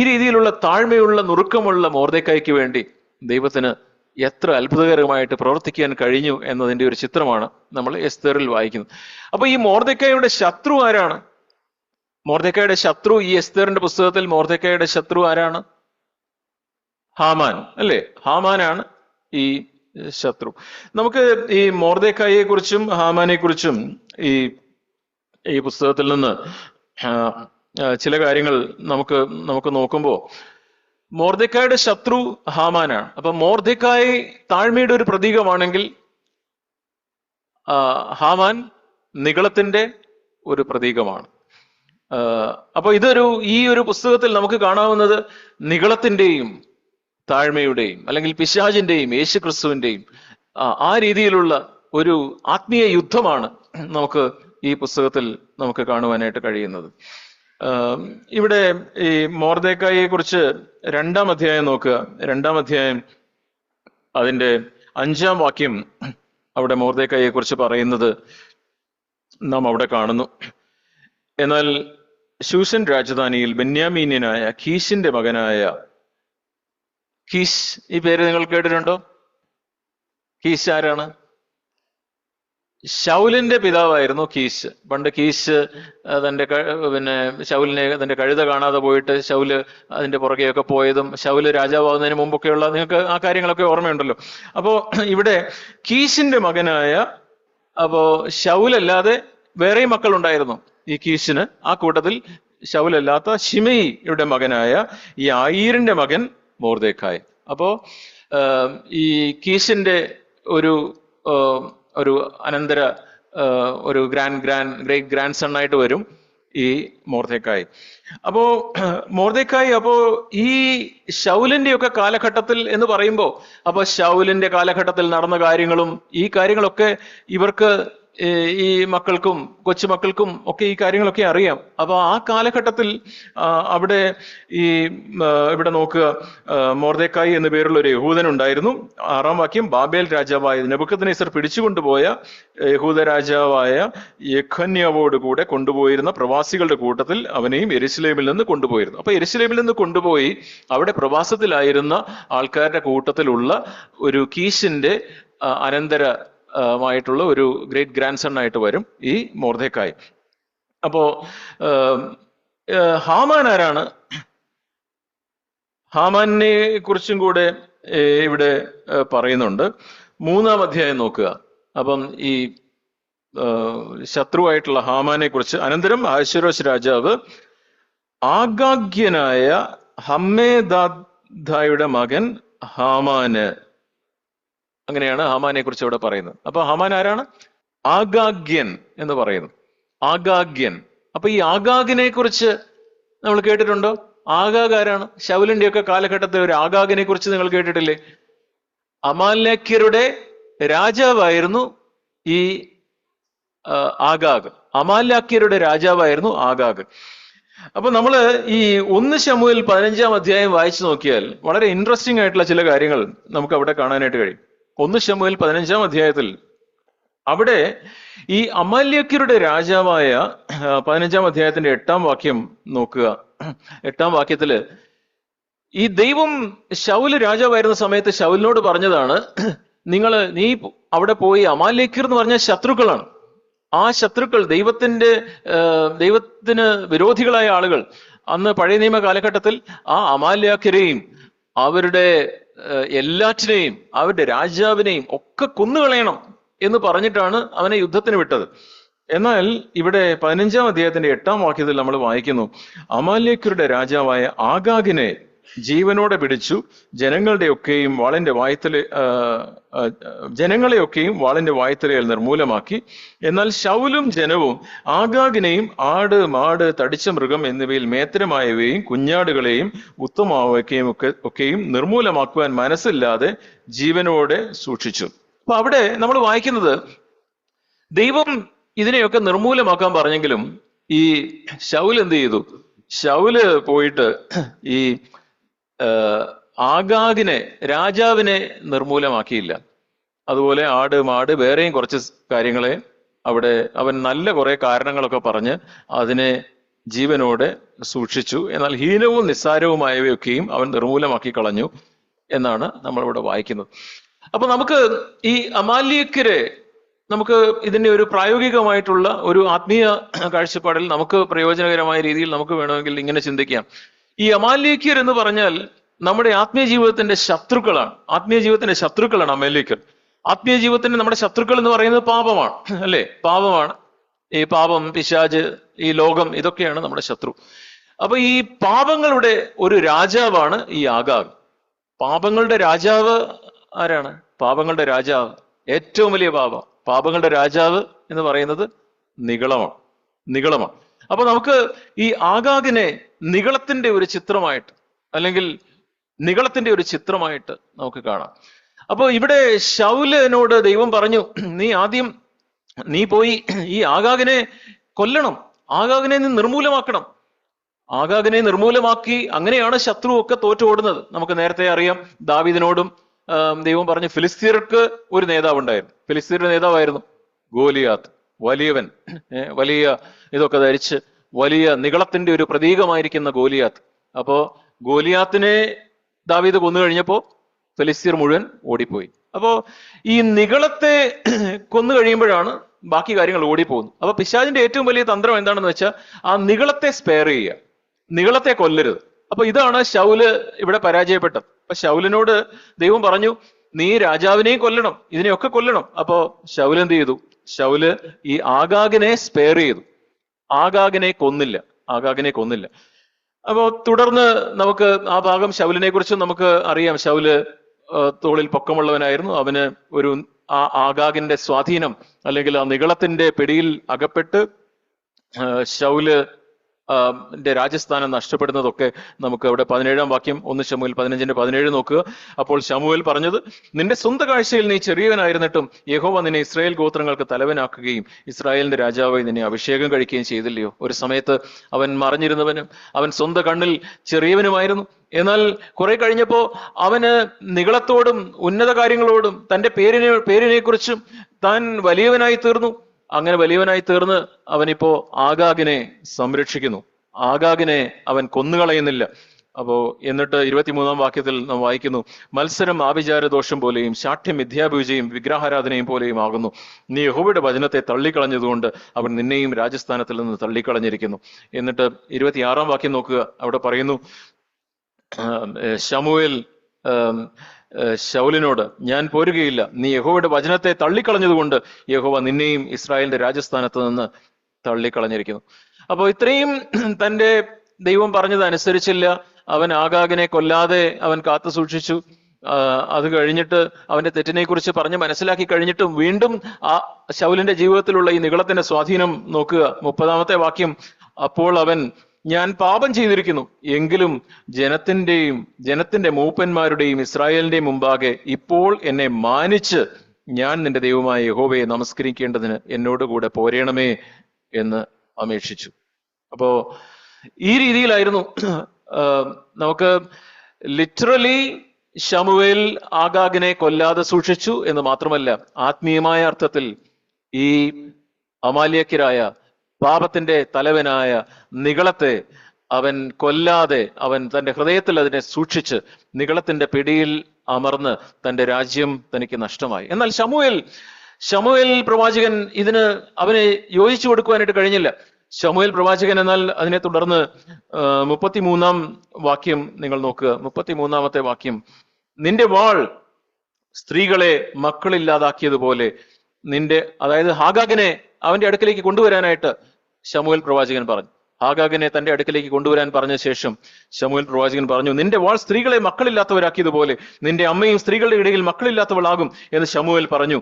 രീതിയിലുള്ള താഴ്മയുള്ള നുറുക്കമുള്ള മൊർദെഖായിക്ക് വേണ്ടി ദൈവത്തിന് എത്ര അത്ഭുതകരമായിട്ട് പ്രവർത്തിക്കാൻ കഴിഞ്ഞു എന്നതിന്റെ ഒരു ചിത്രമാണ് നമ്മൾ എസ്തേറിൽ വായിക്കുന്നത്. അപ്പൊ ഈ മൊർദെഖായിയുടെ ശത്രു ആരാണ്? മൊർദെഖായിയുടെ ശത്രു, ഈ എസ്തേറിന്റെ പുസ്തകത്തിൽ മൊർദെഖായിയുടെ ശത്രു ആരാണ്? ഹാമാൻ, അല്ലേ? ഹാമാനാണ് ഈ ശത്രു. നമുക്ക് ഈ മൊർദെഖായിയെ കുറിച്ചും ഹാമാനെ കുറിച്ചും ഈ പുസ്തകത്തിൽ നിന്ന് ചില കാര്യങ്ങൾ നമുക്ക് നോക്കുമ്പോൾ, മൊർദെഖായിയുടെ ശത്രു ഹാമാനാണ്. അപ്പൊ മൊർദെഖായി താഴ്മയുടെ ഒരു പ്രതീകമാണെങ്കിൽ ഹാമാൻ നിഗളത്തിന്റെ ഒരു പ്രതീകമാണ്. അപ്പൊ ഈ ഒരു പുസ്തകത്തിൽ നമുക്ക് കാണാവുന്നത് നിഗളത്തിന്റെയും താഴ്മയുടെയും, അല്ലെങ്കിൽ പിശാചിന്റെയും യേശുക്രിസ്തുവിന്റെയും ആ രീതിയിലുള്ള ഒരു ആത്മീയ യുദ്ധമാണ് നമുക്ക് ഈ പുസ്തകത്തിൽ നമുക്ക് കാണുവാനായിട്ട് കഴിയുന്നത്. ഇവിടെ ഈ മൊർദെഖായിയെ കുറിച്ച് 2-ാം അധ്യായം നോക്കുക. 2-ാം അധ്യായം അതിന്റെ 5-ാം വാക്യം അവിടെ മൊർദെഖായിയെ കുറിച്ച് പറയുന്നത് നാം അവിടെ കാണുന്നു. എന്നാൽ ശൂഷൻ രാജധാനിയിൽ ബെന്യാമീന്യനായ കീശിന്റെ മകനായ കീശ്, ഈ പേര് നിങ്ങൾ കേട്ടിട്ടുണ്ടോ? കീശ് ആരാണ്? ശൗലിന്റെ പിതാവായിരുന്നു കീശ്. പണ്ട് കീശ് ശൗലിനെ തന്റെ കഴുത കാണാതെ പോയിട്ട് ശൗല് അതിന്റെ പുറകെയൊക്കെ പോയതും ശൗല് രാജാവാകുന്നതിന് മുമ്പൊക്കെയുള്ള, നിങ്ങൾക്ക് ആ കാര്യങ്ങളൊക്കെ ഓർമ്മയുണ്ടല്ലോ. അപ്പോ ഇവിടെ കീശിന്റെ മകനായ, അപ്പോ ശൗലല്ലാതെ വേറെയും മക്കൾ ഉണ്ടായിരുന്നു ഈ കീശിന്. ആ കൂട്ടത്തിൽ ശൗലല്ലാത്ത ശിമെയിയുടെ മകനായ യായീറിന്റെ മകൻ മൊർദെഖായി. അപ്പോ ഈ കീശിന്റെ ഒരു അനന്തര ഗ്രേറ്റ് ഗ്രാൻഡ് സൺ ആയിട്ട് വരും ഈ മൊർദെഖായി. മൊർദെഖായി ഈ ശൗലിന്റെ ഒക്കെ കാലഘട്ടത്തിൽ എന്ന് പറയുമ്പോൾ, അപ്പൊ ശൗലിന്റെ കാലഘട്ടത്തിൽ നടന്ന കാര്യങ്ങളും ഈ കാര്യങ്ങളൊക്കെ ഇവർക്ക്, ഈ മക്കൾക്കും കൊച്ചുമക്കൾക്കും ഒക്കെ ഈ കാര്യങ്ങളൊക്കെ അറിയാം. അപ്പൊ ആ കാലഘട്ടത്തിൽ അവിടെ ഇവിടെ നോക്കുക, മൊർദെഖായി എന്നു പേരുള്ള ഒരു യഹൂദൻ ഉണ്ടായിരുന്നു. 6-ാം വാക്യം, ബാബേൽ രാജാവായ നെബൂഖദ്നേസർ പിടിച്ചുകൊണ്ടുപോയ യഹൂദ രാജാവായ യെഖന്യാവോട് കൂടെ കൊണ്ടുപോയിരുന്ന പ്രവാസികളുടെ കൂട്ടത്തിൽ അവനെയും യെരുശലേമിൽ നിന്ന് കൊണ്ടുപോയിരുന്നു. അപ്പൊ യെരുശലേമിൽ നിന്ന് കൊണ്ടുപോയി അവിടെ പ്രവാസത്തിലായിരുന്ന ആൾക്കാരുടെ കൂട്ടത്തിലുള്ള ഒരു കീശിന്റെ മായിട്ടുള്ള ഒരു ഗ്രേറ്റ് ഗ്രാൻഡ് സൺ ആയിട്ട് വരും ഈ മൊർദെഖായി. അപ്പോ ഹാമാൻ ആരാണ്? ഹാമാനെ കുറിച്ചും കൂടെ ഇവിടെ പറയുന്നുണ്ട്. 3-ാം അധ്യായം നോക്കുക. അപ്പം ഈ ശത്രുവായിട്ടുള്ള ഹാമാനെ കുറിച്ച്, അനന്തരം അഹശ്വേരോശ് രാജാവ് ആഗാഗ്യനായ ഹമദായുടെ മകൻ ഹാമാന്. അങ്ങനെയാണ് ഹാമാനെ കുറിച്ച് ഇവിടെ പറയുന്നത്. അപ്പൊ ഹാമാൻ ആരാണ്? ആഗാഗ്യൻ എന്ന് പറയുന്നു. ആഗാഗ്യൻ. അപ്പൊ ഈ ആഗാഗിനെ കുറിച്ച് നമ്മൾ കേട്ടിട്ടുണ്ടോ? ആഗാഗ് ആരാണ്? ശൗലിന്റെ ഒക്കെ കാലഘട്ടത്തിൽ ഒരു ആഗാഗിനെ കുറിച്ച് നിങ്ങൾ കേട്ടിട്ടില്ലേ? അമാലേക്യരുടെ രാജാവായിരുന്നു ഈ ആഗാഗ്. അമാലേക്യരുടെ രാജാവായിരുന്നു ആഗാഗ്. അപ്പൊ നമ്മള് ഈ 1 ശമൂവേൽ 15-ാം അധ്യായം വായിച്ചു നോക്കിയാൽ വളരെ ഇൻട്രസ്റ്റിംഗ് ആയിട്ടുള്ള ചില കാര്യങ്ങൾ നമുക്ക് അവിടെ കാണാനായിട്ട് കഴിയും. 1 ശമൂവേൽ 15-ാം അധ്യായത്തിൽ അവിടെ ഈ അമാലേക്യരുടെ രാജാവായ 15-ാം അധ്യായത്തിന്റെ 8-ാം വാക്യം നോക്കുക. 8-ാം വാക്യത്തില് ഈ ദൈവം ശൗല് രാജാവായിരുന്ന സമയത്ത് ശൗലിനോട് പറഞ്ഞതാണ്, നീ അവിടെ പോയി, അമാലേക്യർ എന്ന് പറഞ്ഞ ശത്രുക്കളാണ്. ആ ശത്രുക്കൾ ദൈവത്തിന് വിരോധികളായ ആളുകൾ. അന്ന് പഴയ നിയമ കാലഘട്ടത്തിൽ ആ അമാലേക്യരെയും അവരുടെ എല്ലാറ്റിനെയും അവരുടെ രാജാവിനെയും ഒക്കെ കൊന്നുകളയണം എന്ന് പറഞ്ഞിട്ടാണ് അവനെ യുദ്ധത്തിന് വിട്ടത്. എന്നാൽ ഇവിടെ 15-ാം അധ്യായത്തിന്റെ 8-ാം വാക്യത്തിൽ നമ്മൾ വായിക്കുന്നു, അമാലേക്യരുടെ രാജാവായ ആഗാഗിനെ ജീവനോടെ പിടിച്ചു ജനങ്ങളെയൊക്കെയും വാളിന്റെ വായ്ത്തലയിൽ നിർമൂലമാക്കി. എന്നാൽ ശൗലും ജനവും ആഗാഗിനെയും ആട്, മാട്, തടിച്ച മൃഗം എന്നിവയിൽ മേത്തരമായവയും കുഞ്ഞാടുകളെയും ഒക്കെയും നിർമൂലമാക്കുവാൻ മനസ്സില്ലാതെ ജീവനോടെ സൂക്ഷിച്ചു. അപ്പൊ അവിടെ നമ്മൾ വായിക്കുന്നത്, ദൈവം ഇതിനെയൊക്കെ നിർമൂലമാക്കാൻ പറഞ്ഞെങ്കിലും ഈ ശൗല് എന്ത് ചെയ്തു? ശൗല് പോയിട്ട് ഈ ആഗാഗിനെ, രാജാവിനെ നിർമൂലമാക്കിയില്ല. അതുപോലെ ആട്, മാട്, വേറെയും കുറച്ച് കാര്യങ്ങളെ അവിടെ അവൻ നല്ല കുറെ കാരണങ്ങളൊക്കെ പറഞ്ഞ് അതിനെ ജീവനോടെ സൂക്ഷിച്ചു. എന്നാൽ ഹീനവും നിസ്സാരവുമായവയൊക്കെയും അവൻ നിർമൂലമാക്കി കളഞ്ഞു എന്നാണ് നമ്മളിവിടെ വായിക്കുന്നത്. അപ്പൊ നമുക്ക് ഈ അമാലേക്യരെ നമുക്ക് ഇതിന്റെ ഒരു പ്രായോഗികമായിട്ടുള്ള ഒരു ആത്മീയ കാഴ്ചപ്പാടിൽ നമുക്ക് പ്രയോജനകരമായ രീതിയിൽ നമുക്ക് വേണമെങ്കിൽ ഇങ്ങനെ ചിന്തിക്കാം. ഈ അമാലേക്യർ എന്ന് പറഞ്ഞാൽ നമ്മുടെ ആത്മീയ ജീവിതത്തിന്റെ ശത്രുക്കളാണ്. ആത്മീയ ജീവിതത്തിന്റെ ശത്രുക്കളാണ് അമാലേക്യർ. ആത്മീയ ജീവിതത്തിന്റെ നമ്മുടെ ശത്രുക്കൾ എന്ന് പറയുന്നത് പാപമാണ്, അല്ലേ? പാപമാണ്. ഈ പാപം, പിശാച്, ഈ ലോകം, ഇതൊക്കെയാണ് നമ്മുടെ ശത്രു. അപ്പൊ ഈ പാപങ്ങളുടെ ഒരു രാജാവാണ് ഈ ആഗാഗ്. പാപങ്ങളുടെ രാജാവ് ആരാണ്? പാപങ്ങളുടെ രാജാവ്, ഏറ്റവും വലിയ പാപങ്ങളുടെ രാജാവ് എന്ന് പറയുന്നത് നിഗളമാണ്. അപ്പൊ നമുക്ക് ഈ ആഗാഗിനെ നിഗളത്തിന്റെ ഒരു ചിത്രമായിട്ട്, അല്ലെങ്കിൽ നിഗളത്തിന്റെ ഒരു ചിത്രമായിട്ട് നമുക്ക് കാണാം. അപ്പൊ ഇവിടെ ശൗലിനോട് ദൈവം പറഞ്ഞു, നീ പോയി ഈ ആഗാഗിനെ കൊല്ലണം, ആഗാഗിനെ നീ നിർമൂലമാക്കണം. ആഗാഗിനെ നിർമൂലമാക്കി, അങ്ങനെയാണ് ശത്രു ഒക്കെ തോറ്റോടുന്നത്. നമുക്ക് നേരത്തെ അറിയാം, ദാവീദിനോടും ദൈവം പറഞ്ഞു, ഫിലിസ്തീർക്ക് ഒരു നേതാവ് ഉണ്ടായിരുന്നു. ഫിലിസ്തീരുടെ നേതാവായിരുന്നു ഗോലിയാത്ത്. വലിയവൻ, വലിയ ഇതൊക്കെ ധരിച്ച് വലിയ നിഗളത്തിന്റെ ഒരു പ്രതീകമായിരിക്കുന്ന ഗോലിയാത്ത്. അപ്പോ ഗോലിയാത്തിനെ ദാവീദ് കൊന്നു കഴിഞ്ഞപ്പോ ഫിലിസ്തീർ മുഴുവൻ ഓടിപ്പോയി. അപ്പോ ഈ നിഗളത്തെ കൊന്നു കഴിയുമ്പോഴാണ് ബാക്കി കാര്യങ്ങൾ ഓടിപ്പോകുന്നത്. അപ്പൊ പിശാചിന്റെ ഏറ്റവും വലിയ തന്ത്രം എന്താണെന്ന് വെച്ചാൽ ആ നിഗളത്തെ സ്പെയർ ചെയ്യുക, നിഗളത്തെ കൊല്ലരുത്. അപ്പൊ ഇതാണ് ശൗല് ഇവിടെ പരാജയപ്പെട്ടത്. അപ്പൊ ശൗലിനോട് ദൈവം പറഞ്ഞു, നീ രാജാവിനെയും കൊല്ലണം, ഇതിനെയൊക്കെ കൊല്ലണം. അപ്പോ ശൗല് എന്ത് ചെയ്തു? ശൗല് ഈ ആഗാഗിനെ സ്പെയർ ചെയ്തു, ആഗാഗിനെ കൊന്നില്ല. അപ്പോ തുടർന്ന് നമുക്ക് ആ ഭാഗം ശൗലിനെ കുറിച്ച് നമുക്ക് അറിയാം. ശൗല് തോളിൽ പൊക്കമുള്ളവനായിരുന്നു. അവന് ആ ആഗാഗിന്റെ സ്വാധീനം, അല്ലെങ്കിൽ ആ നിഗളത്തിന്റെ പിടിയിൽ അകപ്പെട്ട് ശൗല് രാജസ്ഥാനം നഷ്ടപ്പെടുന്നതൊക്കെ നമുക്ക് അവിടെ 17-ാം വാക്യം 1 ശമൂവേൽ 15:17 നോക്കുക. അപ്പോൾ ശമൂവേൽ പറഞ്ഞത്, നിന്റെ സ്വന്തം കാഴ്ചയിൽ നീ ചെറിയവനായിരുന്നിട്ടും യഹോവ നിന്നെ ഇസ്രായേൽ ഗോത്രങ്ങൾക്ക് തലവനാക്കുകയും ഇസ്രായേലിന്റെ രാജാവായി നിന്നെ അഭിഷേകം കഴിക്കുകയും ചെയ്തില്ലയോ? ഒരു സമയത്ത് അവൻ മറഞ്ഞിരുന്നവനും അവൻ സ്വന്തം കണ്ണിൽ ചെറിയവനുമായിരുന്നു. എന്നാൽ കുറെ കഴിഞ്ഞപ്പോ അവന് നിഗളത്തോടും ഉന്നത കാര്യങ്ങളോടും തന്റെ പേരിനെ കുറിച്ചും താൻ വലിയവനായി തീർന്നു. അങ്ങനെ വലിയവനായി തീർന്ന് അവനിപ്പോ ആഗാഗിനെ സംരക്ഷിക്കുന്നു. ആഗാഗിനെ അവൻ കൊന്നുകളയുന്നില്ല. അപ്പോ എന്നിട്ട് 23-ാം വാക്യത്തിൽ നാം വായിക്കുന്നു, മത്സരം ആഭിചാര ദോഷം പോലെയും ശാഠ്യം മിഥ്യാപൂജയും വിഗ്രഹാരാധനയും പോലെയും ആകുന്നു. നീ യഹോവയുടെ വചനത്തെ തള്ളിക്കളഞ്ഞതുകൊണ്ട് അവൻ നിന്നെയും രാജസ്ഥാനത്തിൽ നിന്ന് തള്ളിക്കളഞ്ഞിരിക്കുന്നു. എന്നിട്ട് 26-ാം വാക്യം നോക്കുക. അവിടെ പറയുന്നു, ശമൂവേൽ ശൗലിനോട്, ഞാൻ പോരുകയില്ല, നീ യഹോവയുടെ വചനത്തെ തള്ളിക്കളഞ്ഞതുകൊണ്ട് യഹോവ നിന്നെയും ഇസ്രായേലിന്റെ രാജസ്ഥാനത്ത് നിന്ന് തള്ളിക്കളഞ്ഞിരിക്കുന്നു. അപ്പൊ ഇത്രയും തന്റെ ദൈവം പറഞ്ഞത് അനുസരിച്ചില്ല, അവൻ ആഗാഗിനെ കൊല്ലാതെ അവൻ കാത്തു സൂക്ഷിച്ചു. അത് കഴിഞ്ഞിട്ട് അവന്റെ തെറ്റിനെ കുറിച്ച് പറഞ്ഞ് മനസ്സിലാക്കി കഴിഞ്ഞിട്ടും വീണ്ടും ആ ശൗലിന്റെ ജീവിതത്തിലുള്ള ഈ നിഗളത്തിന്റെ സ്വാധീനം നോക്കുക. 30-ാമത്തെ വാക്യം, അപ്പോൾ അവൻ, ഞാൻ പാപം ചെയ്തിരിക്കുന്നു, എങ്കിലും ജനത്തിന്റെ മൂപ്പന്മാരുടെയും ഇസ്രായേലിന്റെയും മുമ്പാകെ ഇപ്പോൾ എന്നെ മാനിച്ച് ഞാൻ നിന്റെ ദൈവമായ യഹോവയെ നമസ്കരിക്കേണ്ടതിന് എന്നോടുകൂടെ പോരേണമേ എന്ന് അപേക്ഷിച്ചു. അപ്പോ ഈ രീതിയിലായിരുന്നു. നമുക്ക് ലിറ്ററലി ശമൂവേൽ ആഗാഗിനെ കൊല്ലാതെ സൂക്ഷിച്ചു എന്ന് മാത്രമല്ല, ആത്മീയമായ അർത്ഥത്തിൽ ഈ അമാലേക്യരായ പാപത്തിന്റെ തലവനായ നിഗളത്തെ അവൻ കൊല്ലാതെ അവൻ തന്റെ ഹൃദയത്തിൽ അതിനെ സൂക്ഷിച്ച് നിഗളത്തിന്റെ പിടിയിൽ അമർന്ന് തന്റെ രാജ്യം തനിക്ക് നഷ്ടമായി. എന്നാൽ ശമൂവേൽ പ്രവാചകൻ ഇതിന് അവനെ യോജിച്ചു കൊടുക്കുവാനായിട്ട് കഴിഞ്ഞില്ല. ശമൂവേൽ പ്രവാചകൻ എന്നാൽ അതിനെ തുടർന്ന് 33-ാം വാക്യം നിങ്ങൾ നോക്കുക. 33-ാമത്തെ വാക്യം, നിന്റെ വാൾ സ്ത്രീകളെ മക്കളില്ലാതാക്കിയതുപോലെ അതായത് ഹാഗാഗിനെ അവന്റെ അടുക്കലേക്ക് കൊണ്ടുവരാനായിട്ട് ശമൂവേൽ പ്രവാചകൻ പറഞ്ഞു. ഹാഗാഗിനെ തന്റെ അടുക്കലേക്ക് കൊണ്ടുവരാൻ പറഞ്ഞ ശേഷം ശമൂവേൽ പ്രവാചകൻ പറഞ്ഞു, നിന്റെ വാൾ സ്ത്രീകളെ മക്കളില്ലാത്തവരാക്കിയതുപോലെ നിന്റെ അമ്മയും സ്ത്രീകളുടെ ഇടയിൽ മക്കളില്ലാത്തവളാകും എന്ന് ശമൂവേൽ പറഞ്ഞു.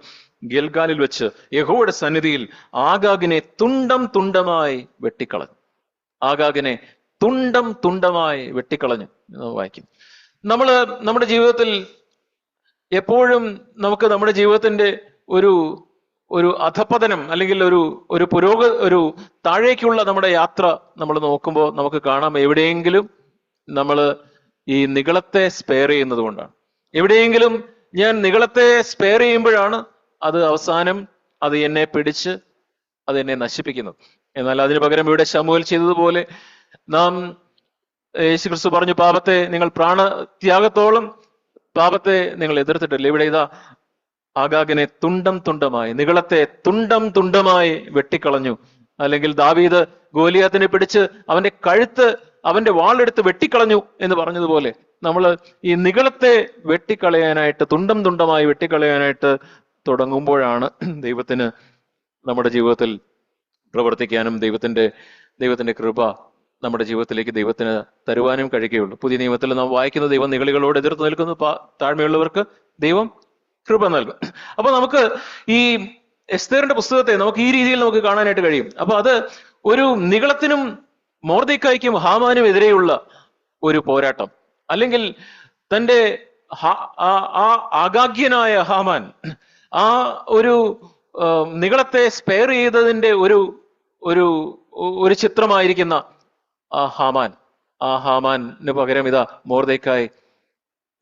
ഗിൽഗാലിൽ വെച്ച് യഹോവയുടെ സന്നിധിയിൽ ആഗാഗിനെ തുണ്ടം തുണ്ടമായി വെട്ടിക്കളഞ്ഞു. ആഗാഗിനെ തുണ്ടം തുണ്ടമായി വെട്ടിക്കളഞ്ഞു എന്ന് വായിക്കും. നമ്മുടെ ജീവിതത്തിൽ എപ്പോഴും നമുക്ക് നമ്മുടെ ജീവിതത്തിന്റെ ഒരു അധപതനം അല്ലെങ്കിൽ ഒരു താഴേക്കുള്ള നമ്മുടെ യാത്ര നമ്മൾ നോക്കുമ്പോൾ നമുക്ക് കാണാം, എവിടെയെങ്കിലും നമ്മൾ ഈ നിഗളത്തെ സ്പെയർ ചെയ്യുന്നത് കൊണ്ടാണ്. എവിടെയെങ്കിലും ഞാൻ നിഗളത്തെ സ്പെയർ ചെയ്യുമ്പോഴാണ് അത് അവസാനം അത് എന്നെ പിടിച്ച് അത് എന്നെ നശിപ്പിക്കുന്നത്. എന്നാൽ അതിനു പകരം ഇവിടെ ശമൂവേൽ ചെയ്തതുപോലെ യേശുക്രിസ്തു പറഞ്ഞു, പാപത്തെ നിങ്ങൾ പ്രാണത്യാഗത്തോളം പാപത്തെ നിങ്ങൾ എതിർത്തിട്ടില്ല. ഇവിടെ ഇതാ ആഗാഗിനെ തുണ്ടം തുണ്ടമായി, നിഗളത്തെ തുണ്ടം തുണ്ടമായി വെട്ടിക്കളഞ്ഞു. അല്ലെങ്കിൽ ദാവീദ് ഗോലിയാത്തിനെ പിടിച്ച് അവന്റെ കഴുത്ത് അവന്റെ വാളെടുത്ത് വെട്ടിക്കളഞ്ഞു എന്ന് പറഞ്ഞതുപോലെ നമ്മൾ ഈ നിഗളത്തെ വെട്ടിക്കളയാനായിട്ട് തുണ്ടം തുണ്ടമായി വെട്ടിക്കളയാനായിട്ട് തുടങ്ങുമ്പോഴാണ് ദൈവത്തിന് നമ്മുടെ ജീവിതത്തിൽ പ്രവർത്തിക്കാനും ദൈവത്തിന്റെ കൃപ നമ്മുടെ ജീവിതത്തിലേക്ക് ദൈവത്തിന് തരുവാനും കഴിയുകയുള്ളൂ. പുതിയ നിയമത്തിൽ നാം വായിക്കുന്ന ദൈവം നിഗളികളോട് എതിർത്ത് നിൽക്കുന്ന താഴ്മയുള്ളവർക്ക് ദൈവം കൃപ നൽകും. അപ്പൊ നമുക്ക് ഈ എസ്തേറിന്റെ പുസ്തകത്തെ നമുക്ക് ഈ രീതിയിൽ നമുക്ക് കാണാനായിട്ട് കഴിയും. അപ്പൊ അത് ഒരു നിഗളത്തിനും മൊർദെഖായിക്കും ഹാമാനും എതിരെയുള്ള ഒരു പോരാട്ടം, അല്ലെങ്കിൽ തന്റെ ആ ആഗാഗ്യനായ ഹാമാൻ ആ ഒരു നിഗളത്തെ സ്പെയർ ചെയ്തതിന്റെ ഒരു ചിത്രമായിരിക്കുന്ന ആ ഹാമാന് പകരം ഇതാ മൊർദെഖായി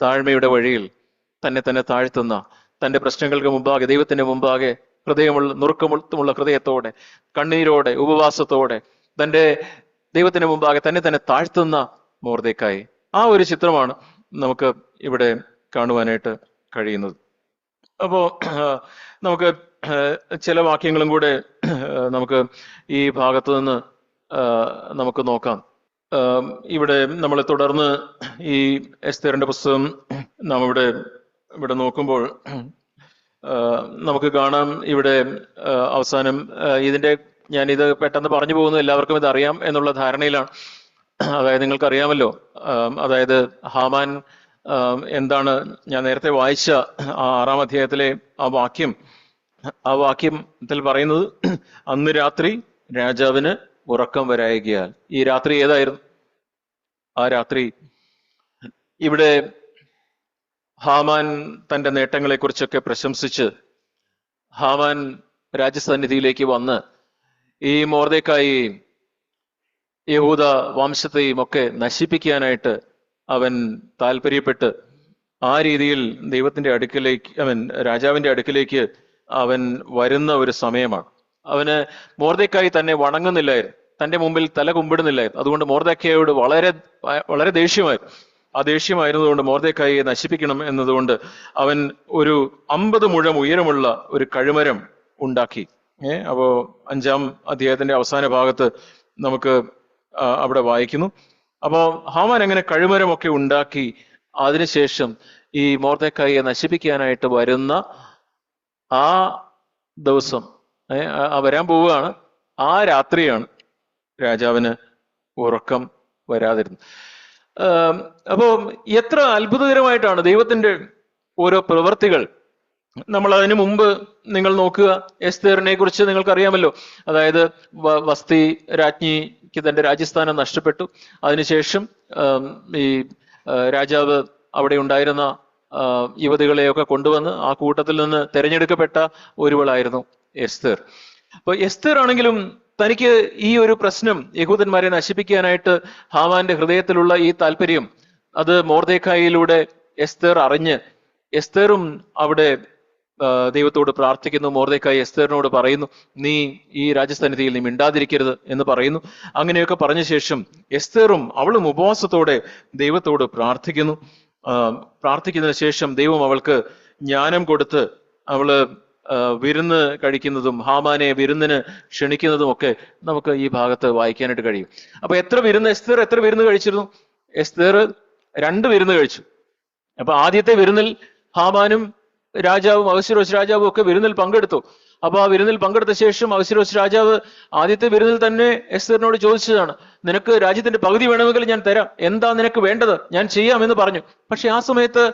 താഴ്മയുടെ വഴിയിൽ തന്നെ താഴ്ത്തുന്ന, തന്റെ പ്രശ്നങ്ങൾക്ക് മുമ്പാകെ ദൈവത്തിന്റെ മുമ്പാകെ നുറുക്കമുള്ള ഹൃദയത്തോടെ, കണ്ണീരോടെ, ഉപവാസത്തോടെ തന്റെ ദൈവത്തിന്റെ മുമ്പാകെ തന്നെ താഴ്ത്തുന്ന മൊർദെഖായി. ആ ഒരു ചിത്രമാണ് നമുക്ക് ഇവിടെ കാണുവാനായിട്ട് കഴിയുന്നത്. അപ്പോ നമുക്ക് ചില വാക്യങ്ങളും കൂടെ നമുക്ക് ഈ ഭാഗത്ത് നിന്ന് നമുക്ക് നോക്കാം. ഇവിടെ നമ്മൾ തുടർന്ന് ഈ എസ്തേറിന്റെ പുസ്തകം നാം ഇവിടെ നോക്കുമ്പോൾ നമുക്ക് കാണാം, ഇവിടെ അവസാനം ഞാനിത് പെട്ടെന്ന് പറഞ്ഞു പോകുന്നത് എല്ലാവർക്കും ഇത് അറിയാം എന്നുള്ള ധാരണയിലാണ്. അതായത് നിങ്ങൾക്കറിയാമല്ലോ, അതായത് ഹാമാൻ എന്താണ് ഞാൻ നേരത്തെ വായിച്ച 6-ാം അധ്യായത്തിലെ ആ വാക്യത്തിൽ പറയുന്നത്, അന്ന് രാത്രി രാജാവിന് ഉറക്കം വരായികയാൽ. ഈ രാത്രി ഏതായിരുന്നു? ആ രാത്രി ഇവിടെ ഹാമാൻ തന്റെ നേട്ടങ്ങളെ കുറിച്ചൊക്കെ പ്രശംസിച്ച് ഹാമാൻ രാജസന്നിധിയിലേക്ക് വന്ന് ഈ മൊർദെഖായിയെയും യഹൂദ വംശത്തെയും ഒക്കെ നശിപ്പിക്കാനായിട്ട് അവൻ താല്പര്യപ്പെട്ട് ആ രീതിയിൽ രാജാവിന്റെ അടുക്കിലേക്ക് അവൻ വരുന്ന ഒരു സമയമാണ്. അവന് മൊർദെഖായി തന്നെ വണങ്ങുന്നില്ലായിരുന്നു, തന്റെ മുമ്പിൽ തല കുമ്പിടുന്നില്ലായിരുന്നു. അതുകൊണ്ട് മൊർദെഖായിയോട് വളരെ വളരെ ദേഷ്യമായിരുന്നു. ആ ദേഷ്യമായിരുന്നതുകൊണ്ട് മൊർദെഖായിയെ നശിപ്പിക്കണം എന്നതുകൊണ്ട് അവൻ ഒരു 50 മുഴം ഉയരമുള്ള ഒരു കഴുമരം ഉണ്ടാക്കി. അപ്പോ 5-ാം അധ്യായത്തിന്റെ അവസാന ഭാഗത്ത് നമുക്ക് അവിടെ വായിക്കുന്നു. അപ്പോ ഹാമാൻ അങ്ങനെ കഴുമരമൊക്കെ ഉണ്ടാക്കി അതിനുശേഷം ഈ മൊർദെഖായിയെ നശിപ്പിക്കാനായിട്ട് വരുന്ന ആ ദിവസം വരാൻ പോവുകയാണ്. ആ രാത്രിയാണ് രാജാവിന് ഉറക്കം വരാതിരുന്നത്. അപ്പോ എത്ര അത്ഭുതകരമായിട്ടാണ് ദൈവത്തിന്റെ ഓരോ പ്രവർത്തികൾ. നമ്മൾ അതിനു മുമ്പ് നിങ്ങൾ നോക്കുക, എസ്തേറിനെ കുറിച്ച് നിങ്ങൾക്കറിയാമല്ലോ. അതായത് വസ്തി രാജ്ഞിക്ക് തന്റെ രാജ്യസ്ഥാനം നഷ്ടപ്പെട്ടു. അതിനുശേഷം ഈ രാജാവ് അവിടെ ഉണ്ടായിരുന്ന യുവതികളെയൊക്കെ കൊണ്ടുവന്ന് ആ കൂട്ടത്തിൽ നിന്ന് തെരഞ്ഞെടുക്കപ്പെട്ട ഒരുവളായിരുന്നു എസ്തേർ. അപ്പൊ എസ്തേർ ആണെങ്കിലും തനിക്ക് ഈ ഒരു പ്രശ്നം, യഹൂദന്മാരെ നശിപ്പിക്കാനായിട്ട് ഹാമാന്റെ ഹൃദയത്തിലുള്ള ഈ താല്പര്യം, അത് മൊർദെഖായിയിലൂടെ എസ്തേർ അറിഞ്ഞ് എസ്തേറും അവിടെ ദൈവത്തോട് പ്രാർത്ഥിക്കുന്നു. മൊർദെഖായി എസ്തേറിനോട് പറയുന്നു, നീ ഈ രാജസന്നിധിയിൽ നീ മിണ്ടാതിരിക്കരുത് എന്ന് പറയുന്നു. അങ്ങനെയൊക്കെ പറഞ്ഞ ശേഷം എസ്തേറും അവളും ഉപവാസത്തോടെ ദൈവത്തോട് പ്രാർത്ഥിക്കുന്നു. പ്രാർത്ഥിക്കുന്നതിന് ശേഷം ദൈവം അവൾക്ക് ജ്ഞാനം കൊടുത്ത് അവള് വിരുന്ന് കഴിക്കുന്നതും ഹാമാനെ വിരുന്നിന് ക്ഷണിക്കുന്നതും ഒക്കെ നമുക്ക് ഈ ഭാഗത്ത് വായിക്കാനായിട്ട് കഴിയും. അപ്പൊ എസ്തേർ എത്ര വിരുന്ന് കഴിച്ചിരുന്നു? എസ്തേർ 2 വിരുന്ന് കഴിച്ചു. അപ്പൊ ആദ്യത്തെ വിരുന്നിൽ ഹാമാനും രാജാവും അഹശ്വേരോശ് രാജാവും ഒക്കെ വിരുന്നിൽ പങ്കെടുത്തു. അപ്പൊ ആ വിരുന്നിൽ പങ്കെടുത്ത ശേഷം അഹശ്വേരോശ് രാജാവ് ആദ്യത്തെ വിരുന്നിൽ തന്നെ എസ്തേറിനോട് ചോദിച്ചതാണ്, നിനക്ക് രാജ്യത്തിന്റെ പകുതി വേണമെങ്കിൽ ഞാൻ തരാം, എന്താ നിനക്ക് വേണ്ടത്, ഞാൻ ചെയ്യാമെന്ന് പറഞ്ഞു. പക്ഷെ ആ സമയത്ത്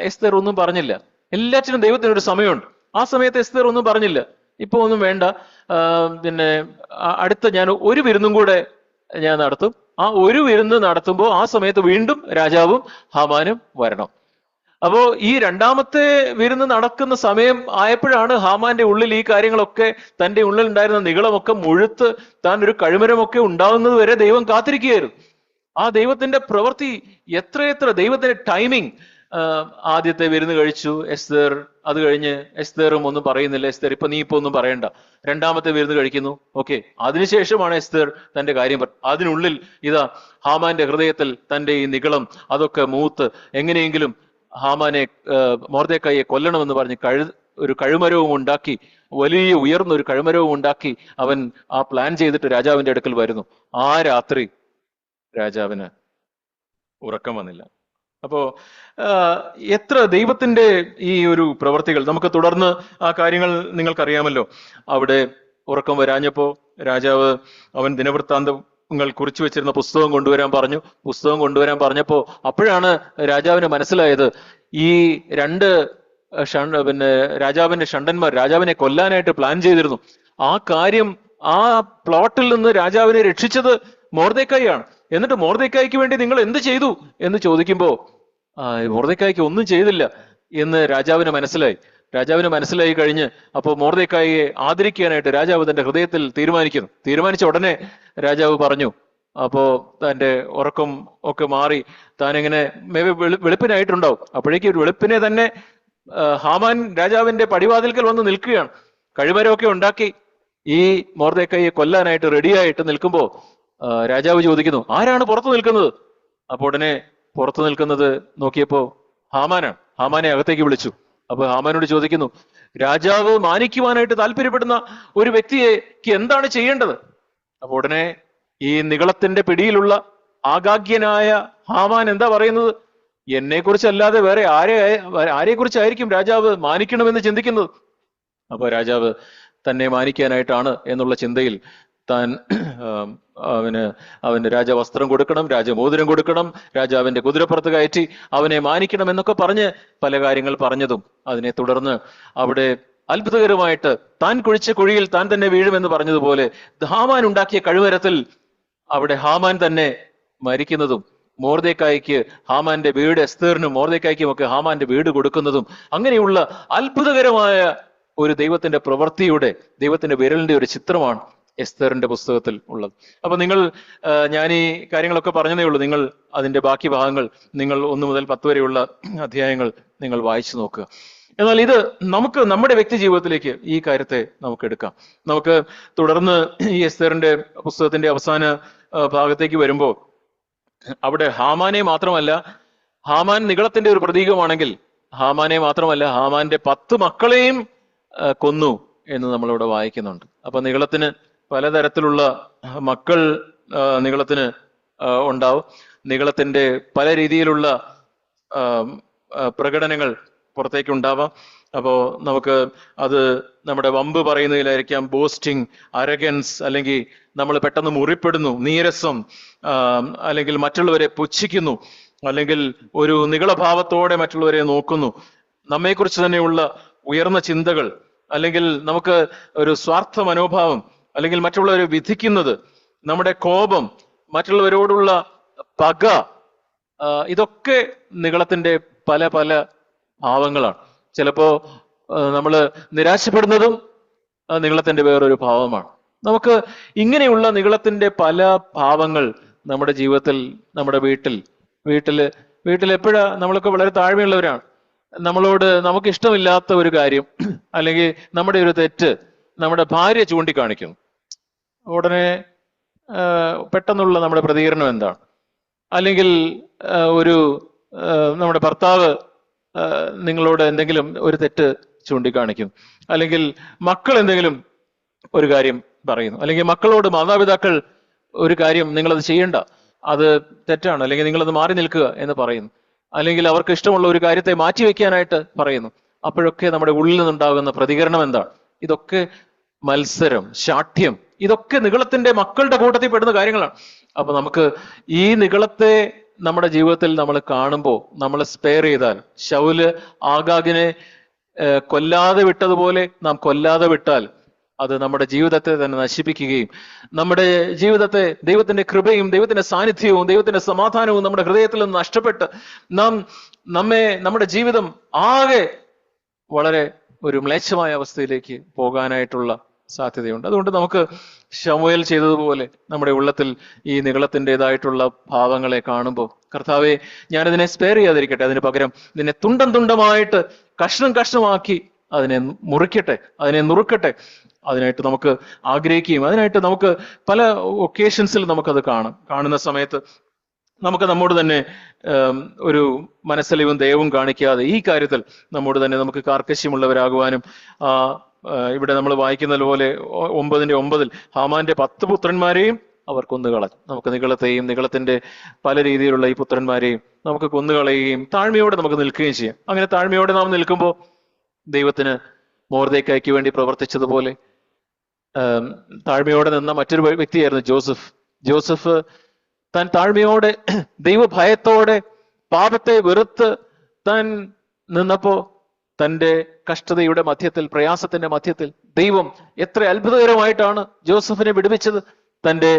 എസ്തേർ ഒന്നും പറഞ്ഞില്ല. എല്ലാറ്റിനും ദൈവത്തിനൊരു സമയമുണ്ട്. ആ സമയത്ത് എസ്തേർ ഒന്നും പറഞ്ഞില്ല, ഇപ്പൊ ഒന്നും വേണ്ട, പിന്നെ അടുത്ത ഞാൻ ഒരു വിരുന്നും കൂടെ ഞാൻ നടത്തും. ആ ഒരു വിരുന്ന് നടത്തുമ്പോൾ ആ സമയത്ത് വീണ്ടും രാജാവും ഹാമാനും വരണം. അപ്പോ ഈ രണ്ടാമത്തെ വിരുന്ന് നടക്കുന്ന സമയം ആയപ്പോഴാണ് ഹാമാന്റെ ഉള്ളിൽ ഈ കാര്യങ്ങളൊക്കെ, തന്റെ ഉള്ളിൽ ഉണ്ടായിരുന്ന നികളമൊക്കെ മുഴുത്ത് താൻ ഒരു കഴുമരമൊക്കെ ഉണ്ടാവുന്നത് വരെ ദൈവം കാത്തിരിക്കുകയായിരുന്നു. ആ ദൈവത്തിന്റെ പ്രവൃത്തി എത്രയെത്ര, ദൈവത്തിന്റെ ടൈമിങ്. ആദ്യത്തെ വിരുന്ന് കഴിച്ചു എസ്തേർ. അത് കഴിഞ്ഞ് എസ്തേറും ഒന്നും പറയുന്നില്ല, എസ്തേർ നീ ഇപ്പൊ ഒന്നും പറയണ്ട. രണ്ടാമത്തെ വിരുന്ന് കഴിക്കുന്നു. ഓക്കെ, അതിനുശേഷമാണ് എസ്തേർ തന്റെ കാര്യം അതിനുള്ളിൽ ഇതാ ഹാമാന്റെ ഹൃദയത്തിൽ തന്റെ ഈ നികളം അതൊക്കെ മൂത്ത് എങ്ങനെയെങ്കിലും ഹാമാനെ, മൊർദെഖായിയെ കൊല്ലണമെന്ന് പറഞ്ഞ് ഒരു കഴുമരവും ഉണ്ടാക്കി, വലിയ ഉയർന്ന ഒരു കഴുമരവും ഉണ്ടാക്കി അവൻ ആ പ്ലാൻ ചെയ്തിട്ട് രാജാവിന്റെ അടുക്കൽ വരുന്നു. ആ രാത്രി രാജാവിന് ഉറക്കം വന്നില്ല. അപ്പോ എത്ര ദൈവത്തിന്റെ ഈ ഒരു പ്രവർത്തികൾ. നമുക്ക് തുടർന്ന് ആ കാര്യങ്ങൾ നിങ്ങൾക്കറിയാമല്ലോ. അവിടെ ഉറക്കം വരാഞ്ഞപ്പോ രാജാവ് അവൻ ദിനവൃത്താന്തങ്ങൾ കുറിച്ചു വെച്ചിരുന്ന പുസ്തകം കൊണ്ടുവരാൻ പറഞ്ഞു. പുസ്തകം കൊണ്ടുവരാൻ പറഞ്ഞപ്പോ അപ്പോഴാണ് രാജാവിന് മനസ്സിലായത്, ഈ 2 രാജാവിന്റെ ഷണ്ടന്മാർ രാജാവിനെ കൊല്ലാനായിട്ട് പ്ലാൻ ചെയ്തിരുന്നു. ആ കാര്യം, ആ പ്ലോട്ടിൽ നിന്ന് രാജാവിനെ രക്ഷിച്ചത് മൊർദെഖായിയാണ്. എന്നിട്ട് മൊർദെഖായിക്ക് വേണ്ടി നിങ്ങൾ എന്ത് ചെയ്തു എന്ന് ചോദിക്കുമ്പോ മൊർദെഖായിക്ക് ഒന്നും ചെയ്തില്ല എന്ന് രാജാവിന് മനസ്സിലായി. രാജാവിന് മനസ്സിലായി കഴിഞ്ഞ് അപ്പോൾ മൊർദെഖായിയെ ആദരിക്കാനായിട്ട് രാജാവ് തന്റെ ഹൃദയത്തിൽ തീരുമാനിച്ച ഉടനെ രാജാവ് പറഞ്ഞു. അപ്പോ തന്റെ ഉറക്കം ഒക്കെ മാറി താനിങ്ങനെ വെളുപ്പിനായിട്ടുണ്ടാവും. അപ്പോഴേക്കും ഒരു വെളുപ്പിനെ തന്നെ ഹാമാൻ രാജാവിന്റെ പടിവാതിൽക്കൽ വന്ന് നിൽക്കുകയാണ്. കഴിമരമൊക്കെ ഉണ്ടാക്കി ഈ മൊർദെഖായിയെ കൊല്ലാനായിട്ട് റെഡിയായിട്ട് നിൽക്കുമ്പോ രാജാവ് ചോദിക്കുന്നു, ആരാണ് പുറത്തു നിൽക്കുന്നത്? അപ്പൊ ഉടനെ പുറത്തു നിൽക്കുന്നത് നോക്കിയപ്പോ ഹാമാനാണ്. ഹാമാനെ അകത്തേക്ക് വിളിച്ചു. അപ്പൊ ഹാമാനോട് ചോദിക്കുന്നു, രാജാവ് മാനിക്കുവാനായിട്ട് താല്പര്യപ്പെടുന്ന ഒരു വ്യക്തിക്ക് എന്താണ് ചെയ്യേണ്ടത്? അപ്പൊ ഉടനെ ഈ നികളത്തിന്റെ പിടിയിലുള്ള ആഗാഗ്യനായ ഹാമാൻ എന്താ പറയുന്നത്? എന്നെ കുറിച്ചല്ലാതെ വേറെ ആരെ കുറിച്ചായിരിക്കും രാജാവ് മാനിക്കണമെന്ന് ചിന്തിക്കുന്നത്? അപ്പൊ രാജാവ് തന്നെ മാനിക്കാനായിട്ടാണ് എന്നുള്ള ചിന്തയിൽ താൻ അവന് രാജവസ്ത്രം കൊടുക്കണം, രാജമോതിരം കൊടുക്കണം, രാജാവിന്റെ കുതിരപ്പുറത്ത് കയറ്റി അവനെ മാനിക്കണം എന്നൊക്കെ പറഞ്ഞ് പല കാര്യങ്ങൾ പറഞ്ഞതും അതിനെ തുടർന്ന് അവിടെ അത്ഭുതകരമായിട്ട് താൻ കുഴിച്ച കുഴിയിൽ താൻ തന്നെ വീഴുമെന്ന് പറഞ്ഞതുപോലെ ഹാമാൻ ഉണ്ടാക്കിയ കഴുമരത്തിൽ അവിടെ ഹാമാൻ തന്നെ മരിക്കുന്നതും, മൊർദെഖായിക്ക് ഹാമാന്റെ വീട്, എസ്തേറിനും മൊർദെഖായിക്കും ഒക്കെ ഹാമാന്റെ വീട് കൊടുക്കുന്നതും, അങ്ങനെയുള്ള അത്ഭുതകരമായ ഒരു ദൈവത്തിന്റെ പ്രവൃത്തിയുടെ, ദൈവത്തിന്റെ വിരലിന്റെ ഒരു ചിത്രമാണ് എസ്തേറിന്റെ പുസ്തകത്തിൽ ഉള്ളത്. അപ്പൊ നിങ്ങൾ, ഞാൻ ഈ കാര്യങ്ങളൊക്കെ പറഞ്ഞതേ ഉള്ളൂ. നിങ്ങൾ അതിന്റെ ബാക്കി ഭാഗങ്ങൾ നിങ്ങൾ 1 മുതൽ 10 വരെയുള്ള അധ്യായങ്ങൾ നിങ്ങൾ വായിച്ചു നോക്കുക. എന്നാൽ ഇത് നമുക്ക് നമ്മുടെ വ്യക്തി ജീവിതത്തിലേക്ക് ഈ കാര്യത്തെ നമുക്ക് എടുക്കാം. നമുക്ക് തുടർന്ന് ഈ എസ്തേറിന്റെ പുസ്തകത്തിന്റെ അവസാന ഭാഗത്തേക്ക് വരുമ്പോൾ അവിടെ ഹാമാനെ മാത്രമല്ല, ഹാമാൻ നികളത്തിന്റെ ഒരു പ്രതീകമാണെങ്കിൽ ഹാമാനെ മാത്രമല്ല ഹാമാന്റെ 10 മക്കളെയും കൊന്നു എന്ന് നമ്മളിവിടെ വായിക്കുന്നുണ്ട്. അപ്പൊ നികളത്തിന് പലതരത്തിലുള്ള മക്കൾ നികളത്തിന് ഉണ്ടാവും. നികളത്തിന്റെ പല രീതിയിലുള്ള പ്രകടനങ്ങൾ പുറത്തേക്ക് ഉണ്ടാവാം. അപ്പോൾ നമുക്ക് അത് നമ്മുടെ വമ്പ് പറയുന്നതിലായിരിക്കാം, ബോസ്റ്റിംഗ്, അരഗൻസ്, അല്ലെങ്കിൽ നമ്മൾ പെട്ടെന്ന് മുറിപ്പെടുന്നു, നീരസം, അല്ലെങ്കിൽ മറ്റുള്ളവരെ പുച്ഛിക്കുന്നു, അല്ലെങ്കിൽ ഒരു നികളഭാവത്തോടെ മറ്റുള്ളവരെ നോക്കുന്നു, നമ്മെക്കുറിച്ച് തന്നെയുള്ള ഉയർന്ന ചിന്തകൾ, അല്ലെങ്കിൽ നമുക്ക് ഒരു സ്വാർത്ഥ മനോഭാവം, അല്ലെങ്കിൽ മറ്റുള്ളവരെ വിധിക്കുന്നത്, നമ്മുടെ കോപം, മറ്റുള്ളവരോടുള്ള പക, ഇതൊക്കെ നിഗളത്തിന്റെ പല പല ഭാവങ്ങളാണ്. ചിലപ്പോ നമ്മൾ നിരാശപ്പെടുന്നതും നിഗളത്തിന്റെ വേറൊരു ഭാവമാണ്. നമുക്ക് ഇങ്ങനെയുള്ള നിഗളത്തിന്റെ പല ഭാവങ്ങൾ നമ്മുടെ ജീവിതത്തിൽ, നമ്മുടെ വീട്ടിൽ എപ്പോഴാ നമ്മളൊക്കെ വളരെ താഴ്മയുള്ളവരാണ്. നമ്മളോട് നമുക്ക് ഇഷ്ടമില്ലാത്ത ഒരു കാര്യം അല്ലെങ്കിൽ നമ്മുടെ ഒരു തെറ്റ് നമ്മുടെ ഭാര്യ ചൂണ്ടിക്കാണിക്കും, ഉടനെ പെട്ടെന്നുള്ള നമ്മുടെ പ്രതികരണം എന്താണ്? അല്ലെങ്കിൽ ഒരു നമ്മുടെ ഭർത്താവ് നിങ്ങളോട് എന്തെങ്കിലും ഒരു തെറ്റ് ചൂണ്ടിക്കാണിക്കും, അല്ലെങ്കിൽ മക്കൾ എന്തെങ്കിലും ഒരു കാര്യം പറയുന്നു, അല്ലെങ്കിൽ മക്കളോട് മാതാപിതാക്കൾ ഒരു കാര്യം നിങ്ങളത് ചെയ്യണ്ട, അത് തെറ്റാണ്, അല്ലെങ്കിൽ നിങ്ങളത് മാറി നിൽക്കുക എന്ന് പറയുന്നു, അല്ലെങ്കിൽ അവർക്ക് ഇഷ്ടമുള്ള ഒരു കാര്യത്തെ മാറ്റിവെക്കാനായിട്ട് പറയുന്നു. അപ്പോഴൊക്കെ നമ്മുടെ ഉള്ളിൽ നിന്നുണ്ടാകുന്ന പ്രതികരണം എന്താണ്? ഇതൊക്കെ മത്സരം, ശാഠ്യം, ഇതൊക്കെ നിഗളത്തിന്റെ മക്കളുടെ കൂട്ടത്തിൽ പെടുന്ന കാര്യങ്ങളാണ്. അപ്പൊ നമുക്ക് ഈ നിഗളത്തെ നമ്മുടെ ജീവിതത്തിൽ നമ്മൾ കാണുമ്പോൾ നമ്മൾ സ്പെയർ ചെയ്താൽ, ശൗല് ആഗാഗിനെ കൊല്ലാതെ വിട്ടതുപോലെ നാം കൊല്ലാതെ വിട്ടാൽ അത് നമ്മുടെ ജീവിതത്തെ തന്നെ നശിപ്പിക്കുകയും നമ്മുടെ ജീവിതത്തെ ദൈവത്തിന്റെ കൃപയും ദൈവത്തിന്റെ സാന്നിധ്യവും ദൈവത്തിന്റെ സമാധാനവും നമ്മുടെ ഹൃദയത്തിൽ നിന്ന് നഷ്ടപ്പെട്ട് നമ്മുടെ ജീവിതം ആകെ വളരെ ഒരു മ്ലേച്ഛമായ അവസ്ഥയിലേക്ക് പോകാനായിട്ടുള്ള സാധ്യതയുണ്ട്. അതുകൊണ്ട് നമുക്ക് ശമൂവേൽ ചെയ്തതുപോലെ നമ്മുടെ ഉള്ളത്തിൽ ഈ നിഗളത്തിൻ്റെതായിട്ടുള്ള ഭാവങ്ങളെ കാണുമ്പോൾ, കർത്താവെ, ഞാനതിനെ സ്പെയർ ചെയ്യാതിരിക്കട്ടെ, അതിന് പകരം ഇതിനെ തുണ്ടം തുണ്ടമായിട്ട് കഷ്ണം കഷ്ണമാക്കി അതിനെ മുറിക്കട്ടെ, അതിനെ നുറുക്കട്ടെ, അതിനായിട്ട് നമുക്ക് ആഗ്രഹിക്കുകയും അതിനായിട്ട് നമുക്ക് പല ഒക്കേഷൻസിൽ നമുക്കത് കാണുന്ന സമയത്ത് നമുക്ക് നമ്മോട് തന്നെ ഒരു മനസ്സലിവും ദയവും കാണിക്കാതെ ഈ കാര്യത്തിൽ നമ്മോട് തന്നെ നമുക്ക് കാർക്കശ്യമുള്ളവരാകുവാനും, ഇവിടെ നമ്മൾ വായിക്കുന്നത് പോലെ 9:9 ഹാമാന്റെ 10 പുത്രന്മാരെയും അവർ കൊന്നുകളഞ്ഞു. നമുക്ക് നിഗളത്തെയും നിഗളത്തിന്റെ പല രീതിയിലുള്ള ഈ പുത്രന്മാരെയും നമുക്ക് കൊന്നുകളയുകയും താഴ്മയോടെ നമുക്ക് നിൽക്കുകയും ചെയ്യാം. അങ്ങനെ താഴ്മയോടെ നാം നിൽക്കുമ്പോൾ ദൈവത്തിന് മൊർദെഖായിക്ക് വേണ്ടി പ്രവർത്തിച്ചതുപോലെ താഴ്മയോടെ നിന്ന മറ്റൊരു വ്യക്തിയായിരുന്നു ജോസഫ്. താൻ താഴ്മയോടെ ദൈവഭയത്തോടെ പാപത്തെ വെറുത്ത് താൻ നിന്നപ്പോ തൻ്റെ കഷ്ടതയുടെ മധ്യത്തിൽ, പ്രയാസത്തിന്റെ മധ്യത്തിൽ ദൈവം എത്ര അത്ഭുതകരമായിട്ടാണ് ജോസഫിനെ വിടുവിച്ചത്. തൻ്റെ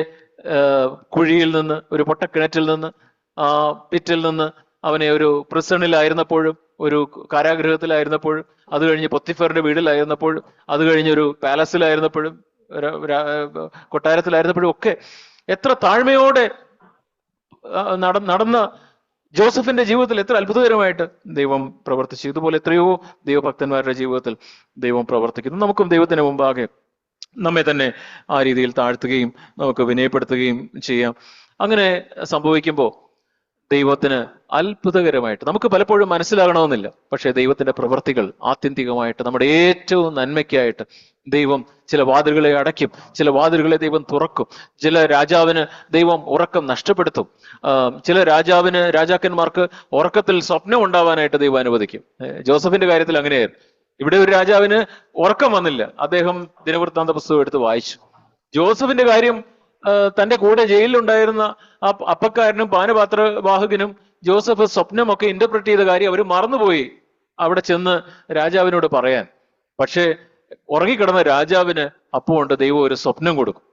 കുഴിയിൽ നിന്ന്, ഒരു പൊട്ടക്കിണറ്റിൽ നിന്ന്, ആ പിറ്റിൽ നിന്ന്, അവനെ ഒരു പ്രിസണിലായിരുന്നപ്പോഴും, ഒരു കാരാഗൃഹത്തിലായിരുന്നപ്പോഴും, അത് കഴിഞ്ഞ് പൊത്തിഫറിന്റെ വീടിലായിരുന്നപ്പോഴും, അത് കഴിഞ്ഞൊരു പാലസിലായിരുന്നപ്പോഴും, കൊട്ടാരത്തിലായിരുന്നപ്പോഴും ഒക്കെ എത്ര താഴ്മയോടെ നടന്ന ജോസഫിന്റെ ജീവിതത്തിൽ എത്ര അത്ഭുതകരമായിട്ട് ദൈവം പ്രവർത്തിച്ചു. ഇതുപോലെ എത്രയോ ദൈവഭക്തന്മാരുടെ ജീവിതത്തിൽ ദൈവം പ്രവർത്തിക്കുന്നു. നമുക്കും ദൈവത്തിന് മുമ്പാകെ നമ്മെ തന്നെ ആ രീതിയിൽ താഴ്ത്തുകയും നമുക്ക് വിനയപ്പെടുത്തുകയും ചെയ്യാം. അങ്ങനെ സംഭവിക്കുമ്പോൾ ദൈവത്തിന് അത്ഭുതകരമായിട്ട് നമുക്ക് പലപ്പോഴും മനസ്സിലാകണമെന്നില്ല, പക്ഷേ ദൈവത്തിന്റെ പ്രവൃത്തികൾ ആത്യന്തികമായിട്ട് നമ്മുടെ ഏറ്റവും നന്മയ്ക്കായിട്ട് ദൈവം ചില വാതിലുകളെ അടയ്ക്കും, ചില വാതിലുകളെ ദൈവം തുറക്കും. ചില രാജാവിന് ദൈവം ഉറക്കം നഷ്ടപ്പെടുത്തും. ചില രാജാക്കന്മാർക്ക് ഉറക്കത്തിൽ സ്വപ്നം ഉണ്ടാവാനായിട്ട് ദൈവം അനുവദിക്കും. ജോസഫിന്റെ കാര്യത്തിൽ അങ്ങനെയായിരുന്നു. ഇവിടെ ഒരു രാജാവിന് ഉറക്കം വന്നില്ല, അദ്ദേഹം ദിനവൃത്താന്ത പുസ്തകം എടുത്ത് വായിച്ചു. ജോസഫിന്റെ കാര്യം, തന്റെ കൂടെ ജയിലിലുണ്ടായിരുന്ന ആ അപ്പക്കാരനും പാനപാത്രവാഹകനും ജോസഫ് സ്വപ്നമൊക്കെ ഇന്റർപ്രറ്റ് ചെയ്ത കാര്യം അവർ മറന്നുപോയി അവിടെ ചെന്ന് രാജാവിനോട് പറയാൻ. പക്ഷേ ഉറങ്ങിക്കിടന്ന രാജാവിന് അപ്പോണ്ട് ദൈവം ഒരു സ്വപ്നം കൊടുക്കും.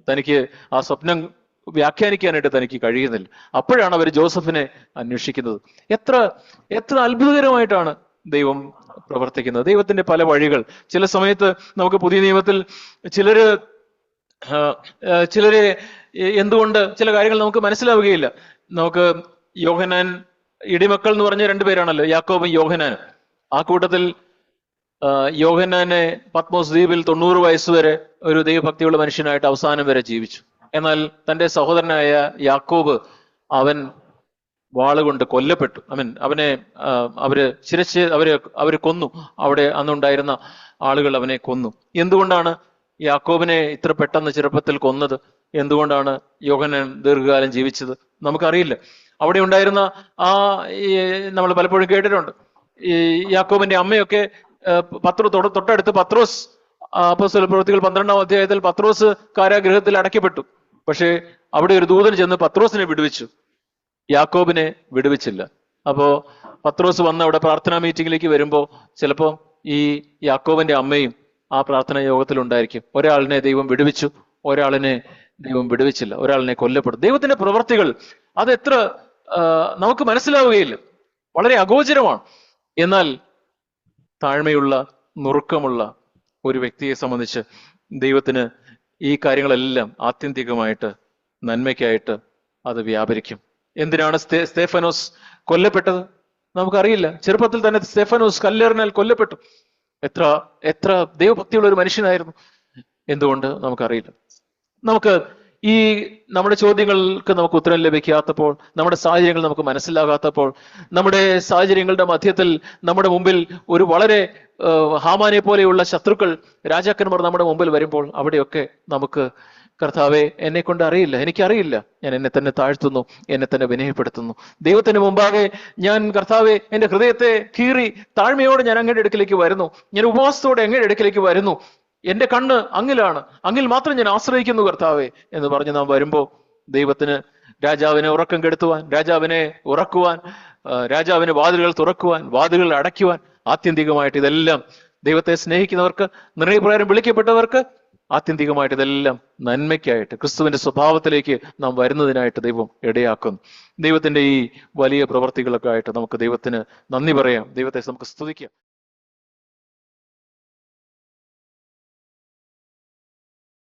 തനിക്ക് ആ സ്വപ്നം വ്യാഖ്യാനിക്കാനായിട്ട് തനിക്ക് കഴിയുന്നില്ല. അപ്പോഴാണ് അവർ ജോസഫിനെ അന്വേഷിക്കുന്നത്. എത്ര അത്ഭുതകരമായിട്ടാണ് ദൈവം പ്രവർത്തിക്കുന്നത്. ദൈവത്തിന്റെ പല വഴികൾ. ചില സമയത്ത് നമുക്ക് പുതിയ നിയമത്തിൽ ചിലരെ എന്തുകൊണ്ട് ചില കാര്യങ്ങൾ നമുക്ക് മനസ്സിലാവുകയില്ല. നമുക്ക് യോഹന്നാൻ, ഇടിമക്കൾ എന്ന് പറഞ്ഞ 2 പേരാണല്ലോ, യാക്കോബും യോഹന്നാനും. ആ കൂട്ടത്തിൽ യോഹന്നാനെ പത്മോസ് ദ്വീപിൽ 90 വയസ്സുവരെ ഒരു ദൈവഭക്തിയുള്ള മനുഷ്യനായിട്ട് അവസാനം വരെ ജീവിച്ചു. എന്നാൽ തൻ്റെ സഹോദരനായ യാക്കോബ്, അവൻ വാളുകൊണ്ട് കൊല്ലപ്പെട്ടു. അവനെ അവര് കൊന്നു. അവിടെ അന്നുണ്ടായിരുന്ന ആളുകൾ അവനെ കൊന്നു. എന്തുകൊണ്ടാണ് യാക്കോബിനെ ഇത്ര പെട്ടെന്ന് ചെറുപ്പത്തിൽ കൊന്നത്? എന്തുകൊണ്ടാണ് യോഹന്നാൻ ദീർഘകാലം ജീവിച്ചത്? നമുക്കറിയില്ല. അവിടെ ഉണ്ടായിരുന്ന നമ്മൾ പലപ്പോഴും കേട്ടിട്ടുണ്ട്, ഈ യാക്കോബിന്റെ അമ്മയൊക്കെ തൊട്ടടുത്ത് പത്രോസ്, അപ്പോസ്തല പ്രവൃത്തികൾ 12-ാം അധ്യായത്തിൽ പത്രോസ് കാരാഗൃഹത്തിൽ അടയ്ക്കപ്പെട്ടു. പക്ഷേ അവിടെ ഒരു ദൂതൻ ചെന്ന് പത്രോസിനെ വിടുവിച്ചു, യാക്കോബിനെ വിടുവിച്ചില്ല. അപ്പോ പത്രോസ് വന്ന് അവിടെ പ്രാർത്ഥനാ മീറ്റിംഗിലേക്ക് വരുമ്പോൾ ചിലപ്പോൾ ഈ യാക്കോബിന്റെ അമ്മയും ആ പ്രാർത്ഥനാ യോഗത്തിലുണ്ടായിരിക്കും. ഒരാളിനെ ദൈവം വിടുവിച്ചു, ഒരാളിനെ ദൈവം വിടുവിച്ചില്ല, ഒരാളിനെ കൊല്ലപ്പെടും. ദൈവത്തിന്റെ പ്രവൃത്തികൾ അതെത്ര നമുക്ക് മനസ്സിലാവുകയില്ല, വളരെ അഗോചരമാണ്. എന്നാൽ താഴ്മയുള്ള, നുറുക്കമുള്ള ഒരു വ്യക്തിയെ സംബന്ധിച്ച് ദൈവത്തിന് ഈ കാര്യങ്ങളെല്ലാം ആത്യന്തികമായിട്ട് നന്മയ്ക്കായിട്ട് അത് വ്യാപരിക്കും. എന്തിനാണ് സ്തേഫനോസ് കൊല്ലപ്പെട്ടത് നമുക്കറിയില്ല. ചെറുപ്പത്തിൽ തന്നെ സ്തേഫനോസ് കല്ലെറിഞ്ഞാൽ കൊല്ലപ്പെട്ടു. എത്ര എത്ര ദൈവഭക്തിയുള്ള ഒരു മനുഷ്യനായിരുന്നു. എന്തുകൊണ്ട് നമുക്കറിയില്ല. നമുക്ക് ഈ നമ്മുടെ ചോദ്യങ്ങൾക്ക് നമുക്ക് ഉത്തരം ലഭിക്കാത്തപ്പോൾ, നമ്മുടെ സാഹചര്യങ്ങൾ നമുക്ക് മനസ്സിലാകാത്തപ്പോൾ, നമ്മുടെ സാഹചര്യങ്ങളുടെ മധ്യത്തിൽ നമ്മുടെ മുമ്പിൽ ഒരു വളരെ ഹാമാനെ പോലെയുള്ള ശത്രുക്കൾ, രാജാക്കന്മാർ നമ്മുടെ മുമ്പിൽ വരുമ്പോൾ അവിടെയൊക്കെ നമുക്ക് കർത്താവെ, എന്നെ കൊണ്ട് അറിയില്ല, എനിക്കറിയില്ല, ഞാൻ എന്നെ തന്നെ താഴ്ത്തുന്നു, എന്നെ തന്നെ വിനയപ്പെടുത്തുന്നു. ദൈവത്തിന് മുമ്പാകെ ഞാൻ കർത്താവെ എൻ്റെ ഹൃദയത്തെ കീറി താഴ്മയോടെ ഞാൻ അങ്ങയുടെ അടുക്കിലേക്ക് വരുന്നു, ഞാൻ ഉപവാസത്തോടെ അങ്ങയുടെ അടുക്കിലേക്ക് വരുന്നു, എന്റെ കണ്ണ് അങ്ങിലാണ്, അങ്ങിൽ മാത്രം ഞാൻ ആശ്രയിക്കുന്നു കർത്താവെ എന്ന് പറഞ്ഞ് നാം വരുമ്പോൾ ദൈവത്തിന് രാജാവിനെ ഉറക്കം കെടുത്തുവാൻ, രാജാവിനെ ഉറക്കുവാൻ, രാജാവിന് വാതിലുകൾ തുറക്കുവാൻ, വാതിലുകൾ അടയ്ക്കുവാൻ, ആത്യന്തികമായിട്ട് ഇതെല്ലാം ദൈവത്തെ സ്നേഹിക്കുന്നവർക്ക്, നിർണയപ്രകാരം വിളിക്കപ്പെട്ടവർക്ക് ആത്യന്തികമായിട്ട് ഇതെല്ലാം നന്മയ്ക്കായിട്ട്, ക്രിസ്തുവിന്റെ സ്വഭാവത്തിലേക്ക് നാം വരുന്നതിനായിട്ട് ദൈവം ഇടയാക്കുന്നു. ദൈവത്തിന്റെ ഈ വലിയ പ്രവർത്തികളൊക്കെ ആയിട്ട് നമുക്ക് ദൈവത്തിന് നന്ദി പറയാം, ദൈവത്തെ നമുക്ക് സ്തുതിക്കാം.